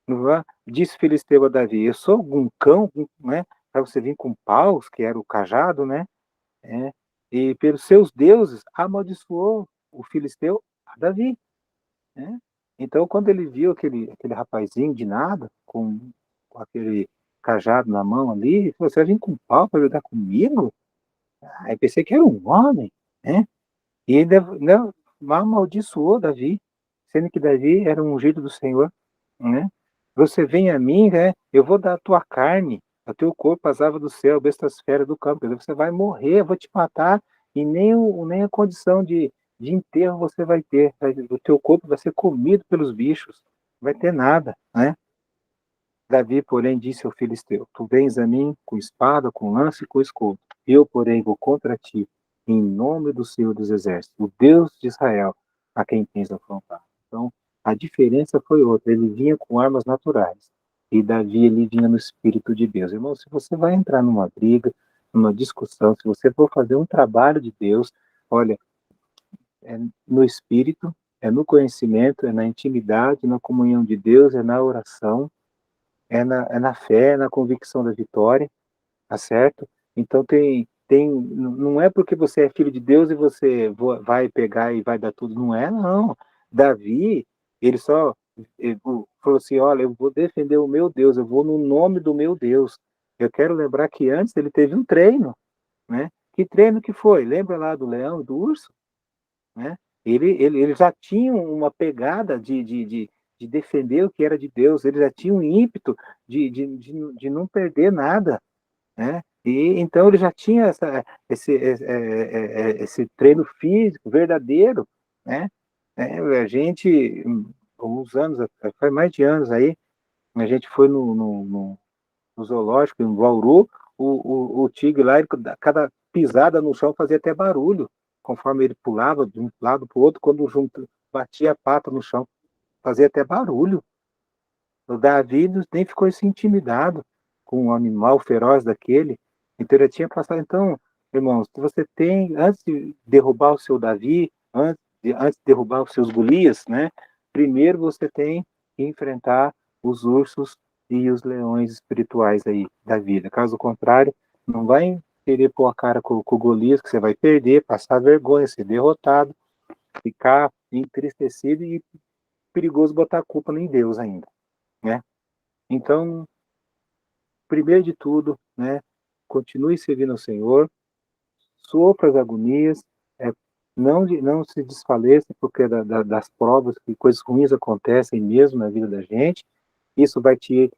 Não vai, disse Filisteu a Davi, eu sou um cão, né? Para você vir com paus, que era o cajado, né? É, e pelos seus deuses amaldiçoou o Filisteu a Davi, né? Então, quando ele viu aquele rapazinho de nada, com aquele cajado na mão ali, ele falou, você vai vir com pau para jogar comigo? Aí pensei que era um homem, né? E ainda não, amaldiçoou Davi, sendo que Davi era um ungido do Senhor, né? Você vem a mim, né? Eu vou dar a tua carne, o teu corpo, as aves do céu, bestas feras do campo. Você vai morrer, eu vou te matar, e nem a condição de enterro você vai ter. O teu corpo vai ser comido pelos bichos, não vai ter nada, né? Davi, porém, disse ao filisteu, tu vens a mim com espada, com lança e com escudo. Eu, porém, vou contra ti, em nome do Senhor dos Exércitos, o Deus de Israel, a quem tens afrontado. Então, a diferença foi outra. Ele vinha com armas naturais. E Davi, ele vinha no Espírito de Deus. Irmão, se você vai entrar numa briga, numa discussão, se você for fazer um trabalho de Deus, olha, é no Espírito, é no conhecimento, é na intimidade, na comunhão de Deus, é na oração, é na fé, é na convicção da vitória, tá certo? Então não é porque você é filho de Deus e você vai pegar e vai dar tudo, não é, não. Davi, ele falou assim, olha, eu vou defender o meu Deus, eu vou no nome do meu Deus. Eu quero lembrar que antes ele teve um treino, né? Que treino que foi? Lembra lá do leão e do urso? Né? Ele já tinha uma pegada de defender o que era de Deus, ele já tinha um ímpeto de não perder nada, né? E então ele já tinha esse treino físico verdadeiro, né? A gente, uns anos, faz mais de anos aí, a gente foi no zoológico, em Bauru, o tigre lá, cada pisada no chão fazia até barulho, conforme ele pulava de um lado para o outro, quando batia a pata no chão, fazia até barulho. O Davi nem ficou assim, intimidado com um animal feroz daquele, então ele tinha passado. Então, irmãos, você tem, antes de derrubar o seu Davi, antes de derrubar os seus Golias, né, primeiro você tem que enfrentar os ursos e os leões espirituais aí da vida. Caso contrário, não vai querer pôr a cara com o Golias, que você vai perder, passar vergonha, ser derrotado, ficar entristecido e perigoso botar a culpa em Deus ainda, né? Então, primeiro de tudo, né, continue servindo ao Senhor, sofra as agonias, é, não se desfaleça porque das provas que coisas ruins acontecem mesmo na vida da gente. Isso vai te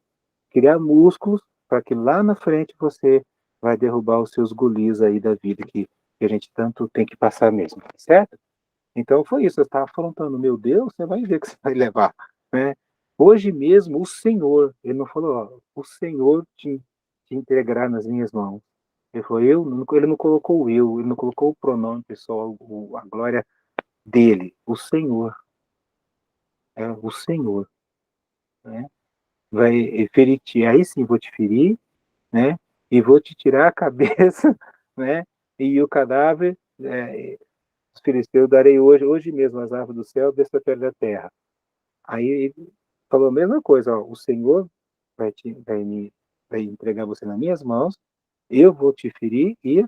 criar músculos para que lá na frente você vai derrubar os seus gulis aí da vida que a gente tanto tem que passar mesmo, certo? Então foi isso, eu estava afrontando, meu Deus, você vai ver que você vai levar, né? Hoje mesmo o Senhor, ele não falou, ó, o Senhor te entregará nas minhas mãos. Ele falou, ele não colocou eu, ele não colocou o pronome pessoal, a glória dele, o Senhor, é o Senhor, né? Vai ferir-te, aí sim vou te ferir, né? E vou te tirar a cabeça, né? E o cadáver, os filisteus darei hoje mesmo as aves do céu, besta pele da terra. Aí ele falou a mesma coisa, ó, o Senhor vai entregar você nas minhas mãos, eu vou te ferir e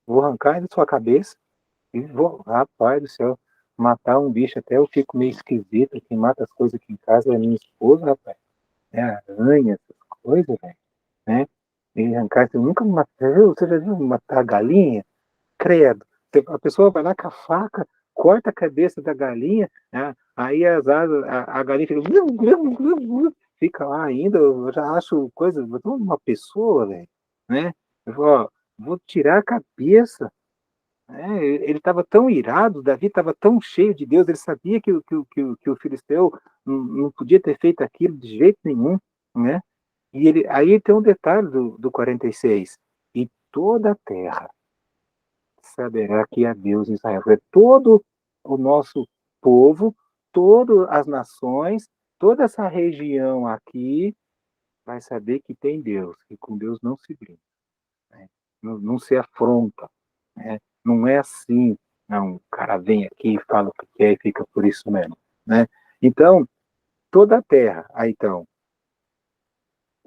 vou arrancar da sua cabeça e vou, rapaz do céu, matar um bicho até eu fico meio esquisito, quem mata as coisas aqui em casa é minha esposa, rapaz, é aranha, essas coisas, velho, né? E arrancar, você nunca matou, você já viu matar galinha? Credo. A pessoa vai lá com a faca, corta a cabeça da galinha, né? Aí as asas, a galinha fica, fica lá ainda, eu já acho coisa, uma pessoa, velho, né? Eu falo, ó, vou tirar a cabeça, né? Ele estava tão irado, Davi estava tão cheio de Deus, ele sabia que o filisteu não podia ter feito aquilo de jeito nenhum, né? E aí tem um detalhe do 46, e toda a terra saberá que há Deus em Israel. É todo o nosso povo, todas as nações, toda essa região aqui vai saber que tem Deus, que com Deus não se brinca, né? Não se afronta, né? Não é assim, não, o cara vem aqui, fala o que quer e fica por isso mesmo, né? Então, toda a terra, aí então,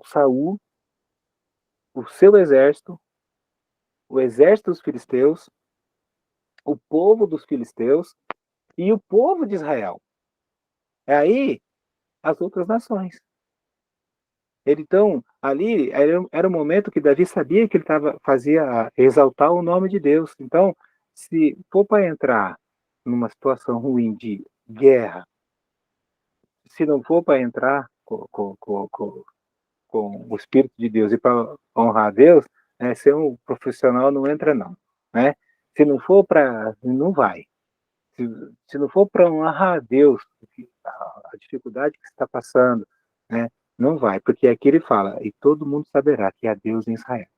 Saul, o seu exército, o exército dos filisteus, o povo dos filisteus e o povo de Israel. É aí as outras nações. Ele, então, ali era um momento que Davi sabia que ele fazia exaltar o nome de Deus. Então, se for para entrar numa situação ruim de guerra, se não for para entrar com o Espírito de Deus e para honrar a Deus, ser um profissional não entra não, né? Se não for para, não vai. Se, se não for para honrar a Deus, a dificuldade que está passando, né? Não vai, porque aqui ele fala, e todo mundo saberá que há Deus em Israel.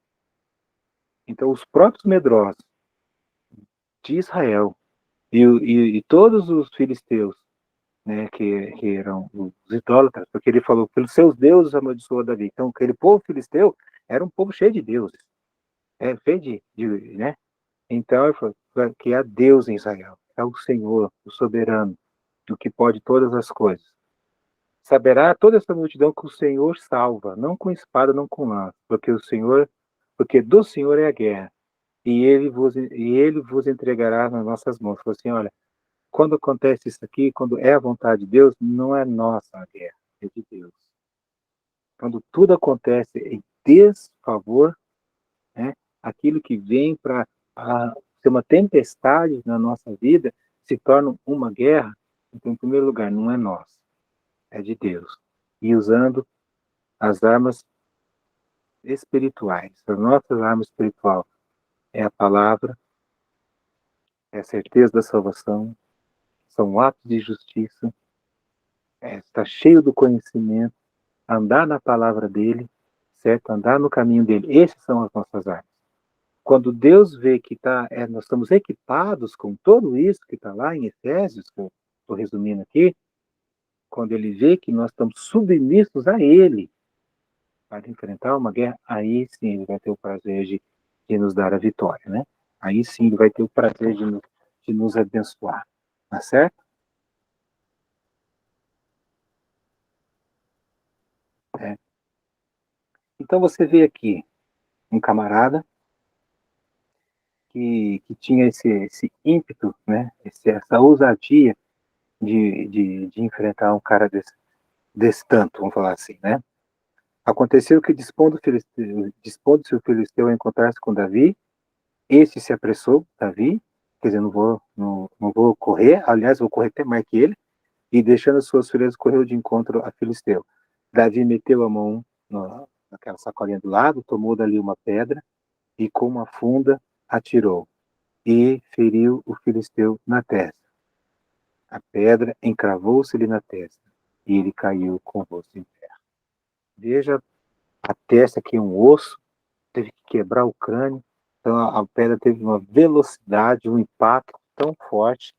Então, os próprios medrosos de Israel e todos os filisteus, né, que eram os idólatras, porque ele falou, pelos seus deuses amaldiçoou Davi. Então, aquele povo filisteu era um povo cheio de deuses, cheio né? Então, ele falou que há Deus em Israel, é o Senhor, o soberano, o que pode todas as coisas. Saberá toda essa multidão que o Senhor salva, não com espada, não com lança, porque do Senhor é a guerra, e ele vos entregará nas nossas mãos. Falou assim, olha, quando acontece isso aqui, quando é a vontade de Deus, não é nossa a guerra, é de Deus. Quando tudo acontece em desfavor, né, aquilo que vem para ser uma tempestade na nossa vida, se torna uma guerra, então, em primeiro lugar, não é nossa, é de Deus. E usando as armas espirituais. A nossa arma espiritual é a palavra, é a certeza da salvação, são atos de justiça, está cheio do conhecimento, andar na palavra dele, certo? Andar no caminho dele. Essas são as nossas armas. Quando Deus vê que nós estamos equipados com tudo isso que está lá em Efésios, que eu estou resumindo aqui, quando ele vê que nós estamos submissos a ele para enfrentar uma guerra, aí sim ele vai ter o prazer de nos dar a vitória, né? Aí sim ele vai ter o prazer de nos abençoar, tá certo? É. Então você vê aqui um camarada que tinha esse ímpeto, né? Essa ousadia de enfrentar um cara desse tanto, vamos falar assim, né? Aconteceu que, dispondo-se o filisteu a encontrar-se com Davi, este se apressou, Davi, quer dizer, não vou correr, aliás, vou correr até mais que ele, e deixando as suas filhas, correu de encontro a filisteu. Davi meteu a mão naquela sacolinha do lado, tomou dali uma pedra e com uma funda atirou e feriu o filisteu na testa. A pedra encravou-se-lhe na testa e ele caiu com o rosto em terra. Veja a testa que é um osso, teve que quebrar o crânio, então a pedra teve uma velocidade, um impacto tão forte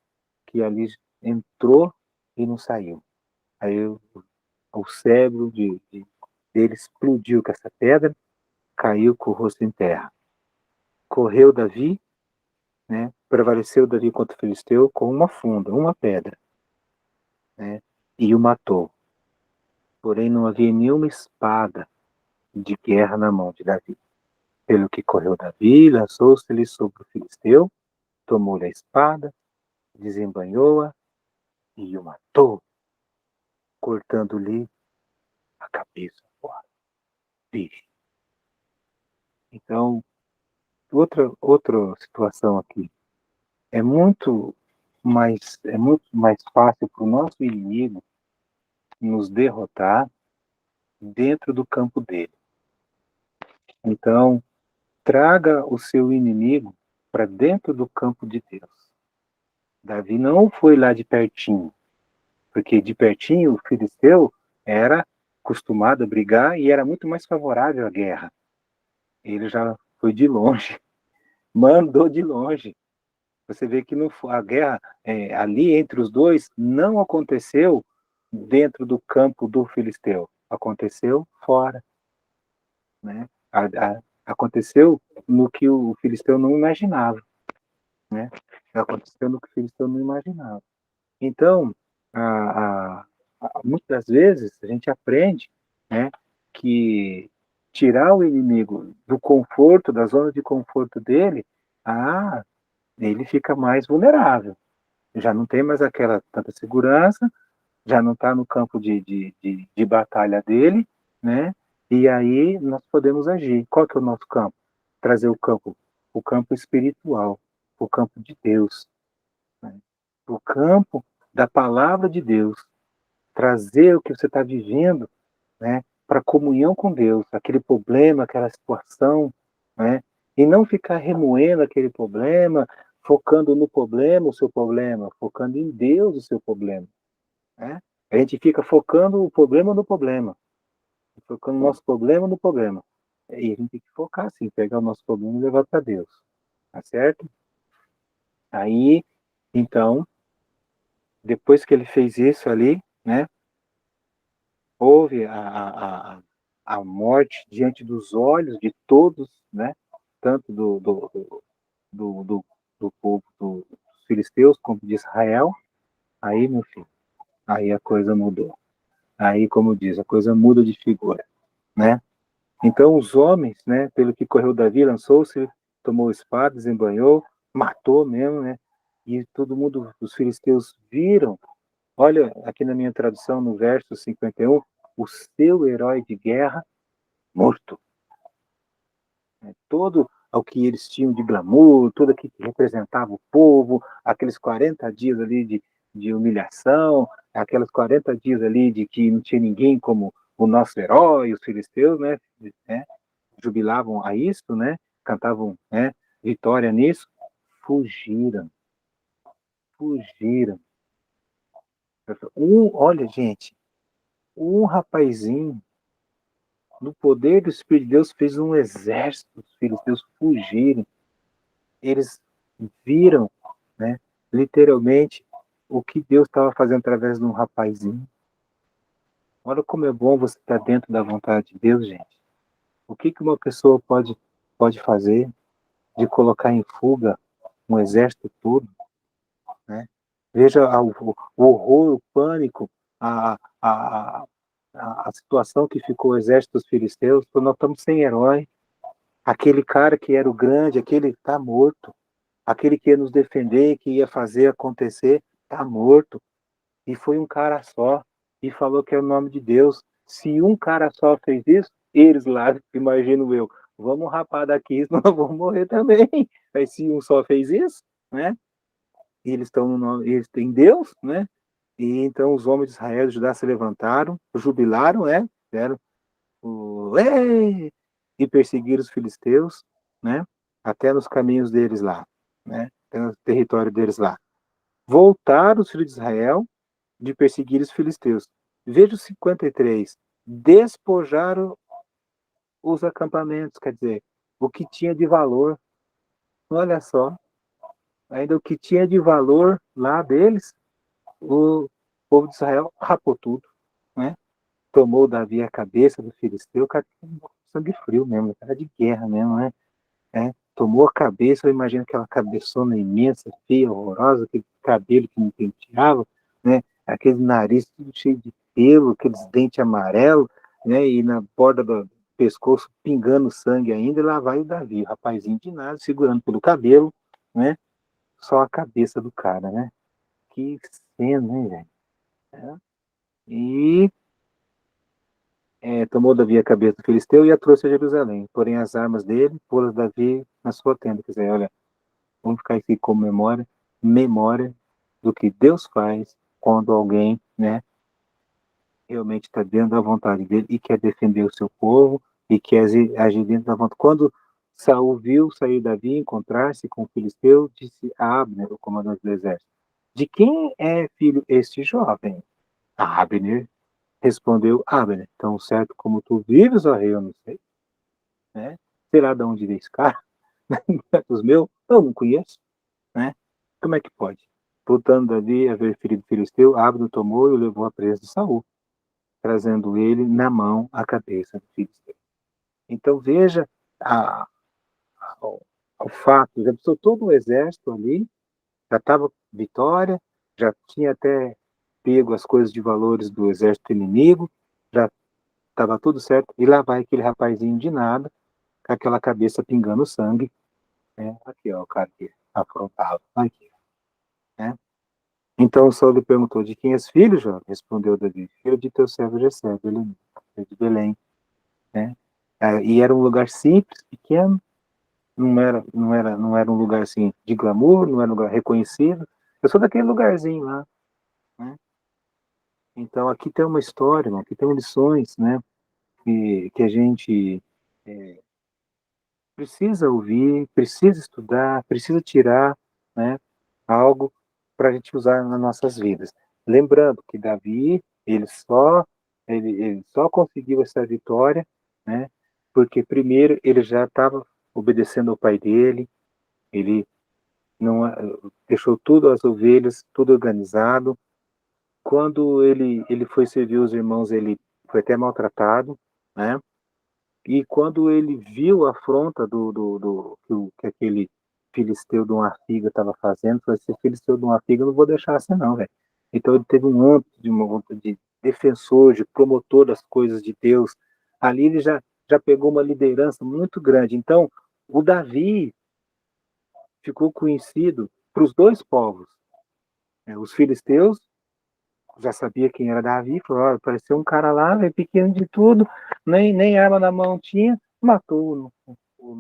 que ali entrou e não saiu. Aí o cérebro dele explodiu com essa pedra, caiu com o rosto em terra. Correu Davi, né? Prevaleceu Davi contra o filisteu com uma funda, uma pedra, né? E o matou. Porém não havia nenhuma espada de guerra na mão de Davi. Pelo que correu Davi, lançou-se-lhe sobre o filisteu, tomou-lhe a espada, desembanhou-a e o matou, cortando-lhe a cabeça fora. Então, outra situação aqui. É muito mais fácil para o nosso inimigo nos derrotar dentro do campo dele. Então, traga o seu inimigo para dentro do campo de Deus. Davi não foi lá de pertinho, porque de pertinho o filisteu era acostumado a brigar e era muito mais favorável à guerra. Ele já foi de longe, mandou de longe. Você vê que a guerra ali entre os dois não aconteceu dentro do campo do filisteu, aconteceu fora, né? Aconteceu no que o filisteu não imaginava, né? Aconteceu no que o filisteu não imaginava. Então, muitas vezes a gente aprende, né, que tirar o inimigo do conforto, da zona de conforto dele, ele fica mais vulnerável. Já não tem mais aquela tanta segurança, já não está no campo de batalha dele, né? E aí nós podemos agir. Qual que é o nosso campo? Trazer o campo espiritual, o campo de Deus, né? O campo da palavra de Deus. Trazer o que você está vivendo, né? Para comunhão com Deus, aquele problema, aquela situação, né? E não ficar remoendo aquele problema, focando no problema, o seu problema, focando em Deus, o seu problema, né? A gente fica focando o problema no problema, focando o nosso problema no problema. E a gente tem que focar assim, pegar o nosso problema e levar para Deus, tá certo? Aí, então, depois que ele fez isso ali, né? Houve a morte diante dos olhos de todos, né? Tanto do povo dos filisteus como de Israel. Aí, meu filho, aí a coisa mudou. Aí, como diz, a coisa muda de figura, né? Então os homens, né, pelo que correu Davi, lançou-se, tomou espada, desembanhou, matou mesmo, né? E todo mundo, os filisteus viram, olha aqui na minha tradução, no verso 51, o seu herói de guerra morto. Todo o que eles tinham de glamour, tudo aquilo que representava o povo, aqueles 40 dias ali de humilhação, aqueles 40 dias ali de que não tinha ninguém como o nosso herói, os filisteus, né, jubilavam a isso, né, cantavam, né, vitória nisso, fugiram, fugiram. Olha, gente, um rapazinho, no poder do Espírito de Deus, fez um exército dos filisteus fugirem. Eles viram, né, literalmente, o que Deus estava fazendo através de um rapazinho. Olha como é bom você estar dentro da vontade de Deus, gente. O que uma pessoa pode fazer de colocar em fuga um exército todo, né? Veja o horror, o pânico, a, a, a situação que ficou o exército dos filisteus, nós estamos sem herói. Aquele cara que era o grande, aquele está morto. Aquele que ia nos defender, que ia fazer acontecer, está morto. E foi um cara só. E falou que é o nome de Deus. Se um cara só fez isso, eles lá, imagino eu, vamos rapar daqui, senão nós vamos morrer também. Mas se um só fez isso, né? E eles estão no nome, eles têm Deus, né? E então os homens de Israel e de Judá se levantaram, jubilaram, né? Fizeram o Ei! E perseguiram os filisteus, né? Até nos caminhos deles lá, né? Até no território deles lá. Voltaram os filhos de Israel de perseguir os filisteus. Veja o 53. Despojaram os acampamentos, quer dizer, o que tinha de valor. Olha só, ainda o que tinha de valor lá deles, o povo de Israel rapou tudo, né? Tomou Davi a cabeça do filisteu, cara, sangue frio mesmo, cara de guerra mesmo, né? Tomou a cabeça, eu imagino aquela cabeçona imensa, feia, horrorosa, aquele cabelo que não penteava, né? Aquele nariz tudo cheio de pelo, aqueles dentes amarelos, né? E na borda do pescoço pingando sangue ainda, e lá vai o Davi, o rapazinho de nada, segurando pelo cabelo, né? Só a cabeça do cara, né? Que cena, né, velho? E tomou Davi a cabeça do filisteu e a trouxe a Jerusalém. Porém, as armas dele, pô-las Davi na sua tenda. Quer dizer, olha, vamos ficar aqui com memória do que Deus faz quando alguém, né, realmente está dentro da vontade dele e quer defender o seu povo e quer agir dentro da vontade. Quando Saul viu sair Davi, encontrar-se com o filisteu, disse a Abner, o comandante do exército: de quem é filho este jovem? A Abner respondeu: Abner, tão certo como tu vives, ó rei, eu não sei, né? Será de onde veio esse cara? Os meus? Eu não conheço, né? Como é que pode? Voltando ali a ver ferido filisteu, Abner tomou e o levou à presença de Saul, trazendo ele na mão a cabeça do filisteu. Então veja a, a, o fato, já precisou todo o exército ali, já estava vitória, já tinha até pego as coisas de valores do exército inimigo, já estava tudo certo, e lá vai aquele rapazinho de nada, com aquela cabeça pingando sangue, né? Aqui, ó, o cara que afrontava, aqui, né? Então Saul lhe perguntou: de quem és filho, João? Respondeu Davi: filho de teu servo Jessé, de Belém, né? E era um lugar simples, pequeno, não era um lugar assim de glamour, não era um lugar reconhecido. Eu sou daquele lugarzinho lá, né? Então aqui tem uma história, aqui tem lições, né? Que a gente precisa ouvir, precisa estudar, precisa tirar, né? Algo para a gente usar nas nossas vidas. Lembrando que Davi, ele só conseguiu essa vitória, né? Porque primeiro ele já estava obedecendo ao pai dele, ele não deixou tudo as ovelhas, tudo organizado. Quando ele foi servir os irmãos, ele foi até maltratado, né? E quando ele viu a afronta que aquele filisteu de uma figa estava fazendo, falou: esse filisteu de uma figa eu não vou deixar assim não, velho. Então ele teve um âmbito de defensor, de promotor das coisas de Deus. Ali ele já pegou uma liderança muito grande. Então o Davi ficou conhecido para os dois povos. Os filisteus já sabia quem era Davi, falou: olha, apareceu um cara lá, é pequeno de tudo, nem arma na mão tinha, matou o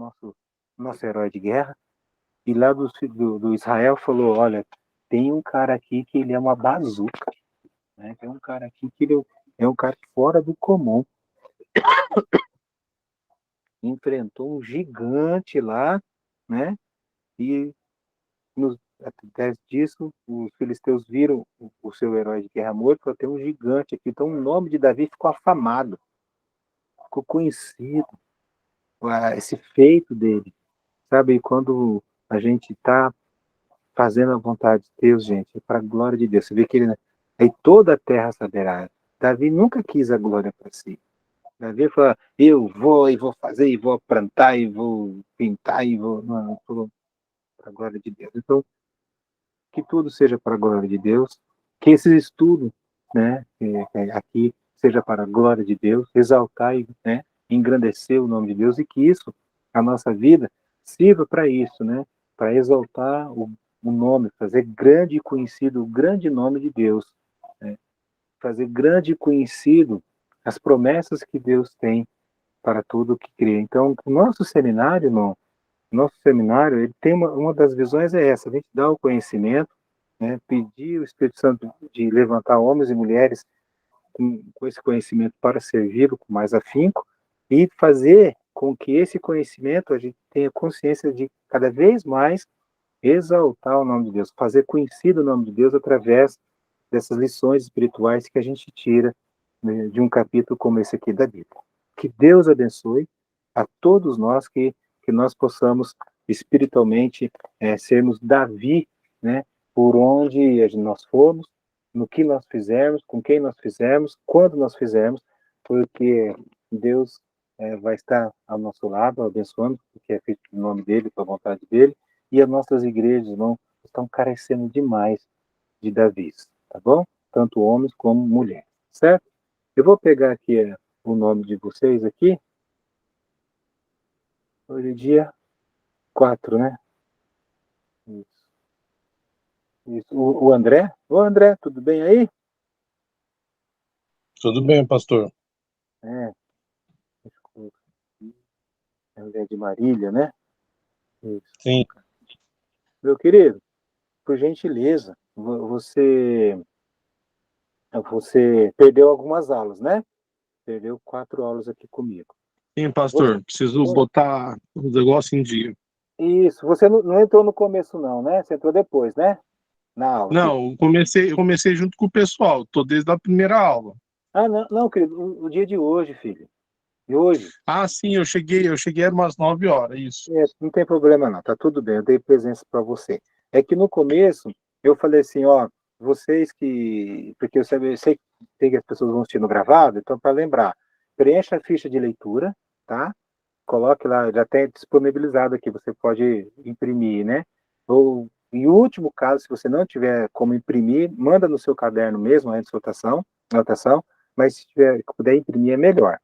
nosso herói de guerra. E lá do Israel falou: olha, tem um cara aqui que ele é uma bazuca, né? Tem um cara aqui que ele é um cara fora do comum. Enfrentou um gigante lá, né? E através disso, os filisteus viram o seu herói de guerra morto, falou: tem um gigante aqui. Então o nome de Davi ficou afamado, ficou conhecido, esse feito dele, sabe? E quando a gente está fazendo a vontade de Deus, gente, é para a glória de Deus. Você vê que ele, aí toda a terra saberá. Davi nunca quis a glória para si. Davi falou: eu vou e vou fazer, e vou plantar, e vou pintar, e vou. Não, para a glória de Deus. Então, que tudo seja para a glória de Deus, que esse estudo né, aqui seja para a glória de Deus, exaltar e, né, engrandecer o nome de Deus, e que isso, a nossa vida, sirva para isso, né, para exaltar o nome, fazer grande e conhecido o grande nome de Deus, né, fazer grande e conhecido as promessas que Deus tem para tudo o que cria. Então, o nosso seminário, irmão, nosso seminário, ele tem uma das visões é essa, a gente dá o conhecimento, né, pedir o Espírito Santo de levantar homens e mulheres com esse conhecimento para servi-lo com mais afinco e fazer com que esse conhecimento a gente tenha consciência de cada vez mais exaltar o nome de Deus, fazer conhecido o nome de Deus através dessas lições espirituais que a gente tira, né, de um capítulo como esse aqui da Bíblia. Que Deus abençoe a todos nós, que nós possamos espiritualmente sermos Davi, né, por onde nós formos, no que nós fizermos, com quem nós fizermos, quando nós fizermos, porque Deus vai estar ao nosso lado, abençoando, porque é feito em nome dele, com a vontade dele, e as nossas igrejas não estão carecendo demais de Davis, tá bom? Tanto homens como mulheres, certo? Eu vou pegar aqui o nome de vocês aqui. Hoje é dia 4, né? Isso. Isso. O André? Ô, André, tudo bem aí? Tudo bem, pastor. É, André de Marília, né? Isso. Sim. Meu querido, por gentileza, você perdeu algumas aulas, né? Perdeu 4 aulas aqui comigo. Sim, Você, pastor. Preciso botar o negócio em dia. isso, você não entrou no começo não, né? Você entrou depois, né? Na aula aqui. Não, eu comecei junto com o pessoal. Tô desde a primeira aula. Ah, não, não, querido, o dia de hoje, filho. De hoje. Ah, sim, eu cheguei era umas 9 horas, isso. Não tem problema não, tá tudo bem, eu dei presença para você. É que no começo eu falei assim, ó, vocês que, porque eu sei que as pessoas vão assistir no gravado, então para lembrar, preencha a ficha de leitura, tá? Coloque lá, já tem disponibilizado aqui, você pode imprimir, né? Ou, em último caso, se você não tiver como imprimir, manda no seu caderno mesmo a anotação, mas se tiver, puder imprimir é melhor.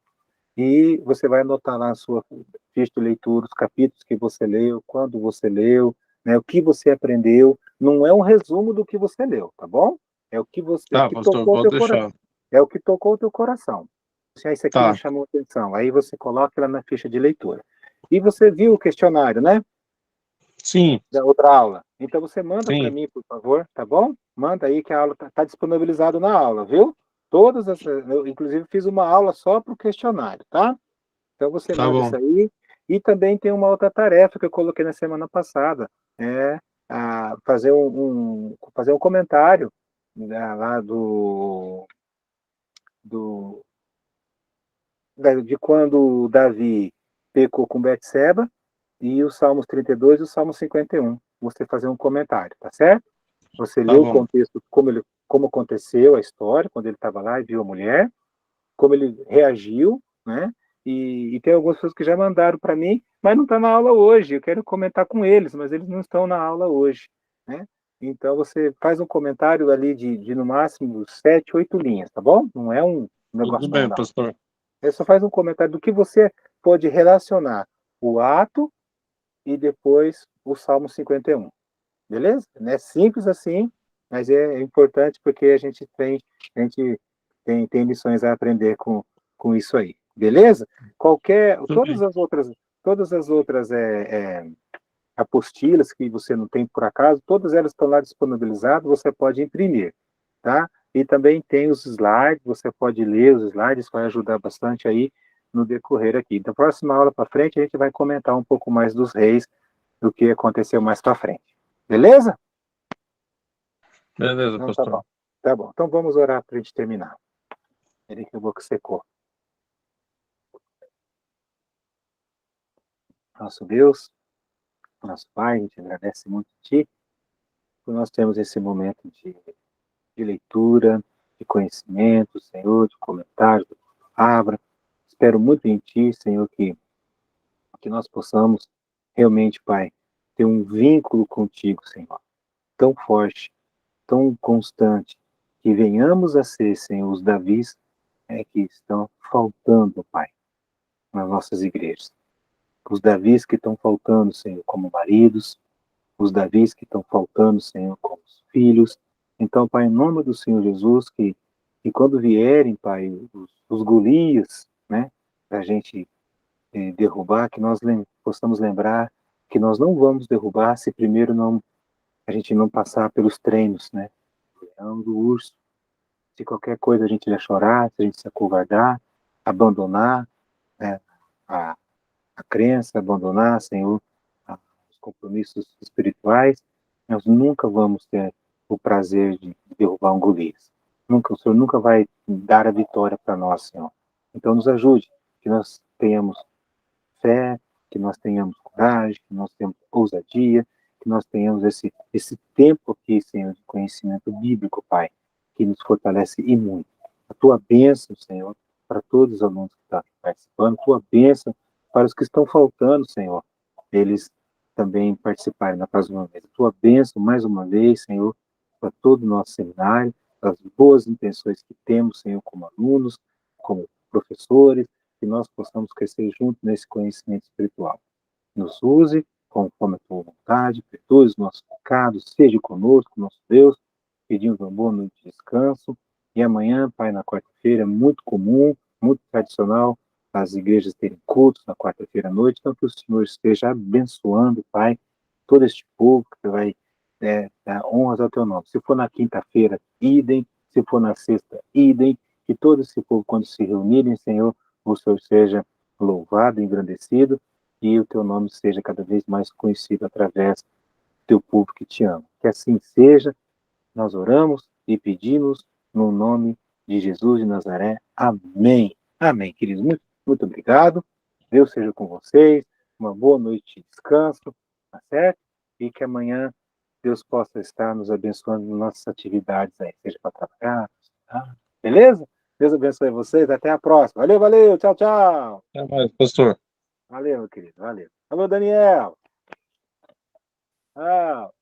E você vai anotar lá a sua ficha de leitura, os capítulos que você leu, quando você leu, né, o que você aprendeu. Não é um resumo do que você leu, tá bom? É o Tá, que pastor, tocou o pode teu coração. deixar. É o que tocou o teu coração. Se isso aqui me Tá, chamou a atenção, aí você coloca ela na ficha de leitura. E você viu o questionário, né? sim, Da outra aula. Então você manda para sim, mim, por favor, tá bom? Manda aí que a aula está disponibilizada na aula, viu? Todas as, eu, inclusive, fiz uma aula só para o questionário, tá? Então você tá manda bom. isso aí. E também tem uma outra tarefa que eu coloquei na semana passada, é fazer um comentário, né, lá do, de quando Davi pecou com Betseba e os Salmos 32 e o Salmo 51. Você fazer um comentário, tá certo? Você lê Tá o bom. contexto, como aconteceu a história, quando ele estava lá e viu a mulher, como ele reagiu, né? E tem algumas pessoas que já mandaram para mim, mas não está na aula hoje. Eu quero comentar com eles, mas eles não estão na aula hoje, né? Então você faz um comentário ali de no máximo 7, 8 linhas, tá bom? Não é um Tudo negócio bem, não. pastor. Você só faz um comentário do que você pode relacionar o ato e depois o Salmo 51. Beleza? Não é simples assim, mas é importante porque a gente tem lições a aprender com isso aí. Beleza? Tudo bem. Todas as outras apostilas que você não tem por acaso, todas elas estão lá disponibilizadas, você pode imprimir, tá? E também tem os slides, você pode ler os slides, vai ajudar bastante aí no decorrer aqui. Da próxima aula para frente, a gente vai comentar um pouco mais dos reis, do que aconteceu mais para frente. Beleza? Beleza, Não, tá bom. pastor. Tá bom. Então vamos orar para a gente terminar. Peraí que a boca secou. Nosso Deus, nosso Pai, a gente agradece muito a Ti, por nós termos esse momento de leitura, de conhecimento, Senhor, de comentário da palavra. Espero muito em Ti, Senhor, que nós possamos realmente, Pai, ter um vínculo contigo, Senhor, tão forte, tão constante, que venhamos a ser, Senhor, os Davis que estão faltando, Pai, nas nossas igrejas. Os Davis que estão faltando, Senhor, como maridos, os Davis que estão faltando, Senhor, como filhos. Então, Pai, em nome do Senhor Jesus, que quando vierem, Pai, os Golias, né, para a gente derrubar, que nós possamos lembrar que nós não vamos derrubar se primeiro a gente não passar pelos treinos, né, do leão, do urso. Se qualquer coisa a gente ia chorar, se a gente se acovardar, abandonar né, a, a crença, abandonar, Senhor, os compromissos espirituais, nós nunca vamos ter o prazer de derrubar um Golias. Nunca, o Senhor nunca vai dar a vitória para nós, Senhor. Então nos ajude, que nós tenhamos fé, que nós tenhamos coragem, que nós tenhamos ousadia, que nós tenhamos esse tempo aqui, Senhor, de conhecimento bíblico, Pai, que nos fortalece e muito. A tua bênção, Senhor, para todos os alunos que estão participando, a tua bênção para os que estão faltando, Senhor, eles também participarem na paz uma vez. A tua bênção, mais uma vez, Senhor, para todo o nosso seminário, as boas intenções que temos, Senhor, como alunos, como professores, que nós possamos crescer junto nesse conhecimento espiritual. Nos use conforme a tua vontade, perdoe os nossos pecados, seja conosco, nosso Deus, pedimos uma boa noite de descanso, e amanhã, Pai, na quarta-feira, é muito comum, muito tradicional, as igrejas terem cultos na quarta-feira à noite, então que o Senhor esteja abençoando, Pai, todo este povo que vai dar honras ao teu nome. Se for na quinta-feira, idem, se for na sexta, idem, que todo esse povo, quando se reunirem, Senhor, o Senhor seja louvado, engrandecido, e o teu nome seja cada vez mais conhecido através do teu povo que te ama. Que assim seja, nós oramos e pedimos no nome de Jesus de Nazaré. Amém. Amém, queridos. Muito, muito obrigado. Deus seja com vocês. Uma boa noite de descanso, tá certo? E que amanhã Deus possa estar nos abençoando nas nossas atividades aí, seja para trabalhar, tá? Beleza? Deus abençoe vocês. Até a próxima. Valeu, valeu. Tchau, tchau. Até mais, pastor. Valeu, meu querido. Valeu. Alô, Daniel. Tchau.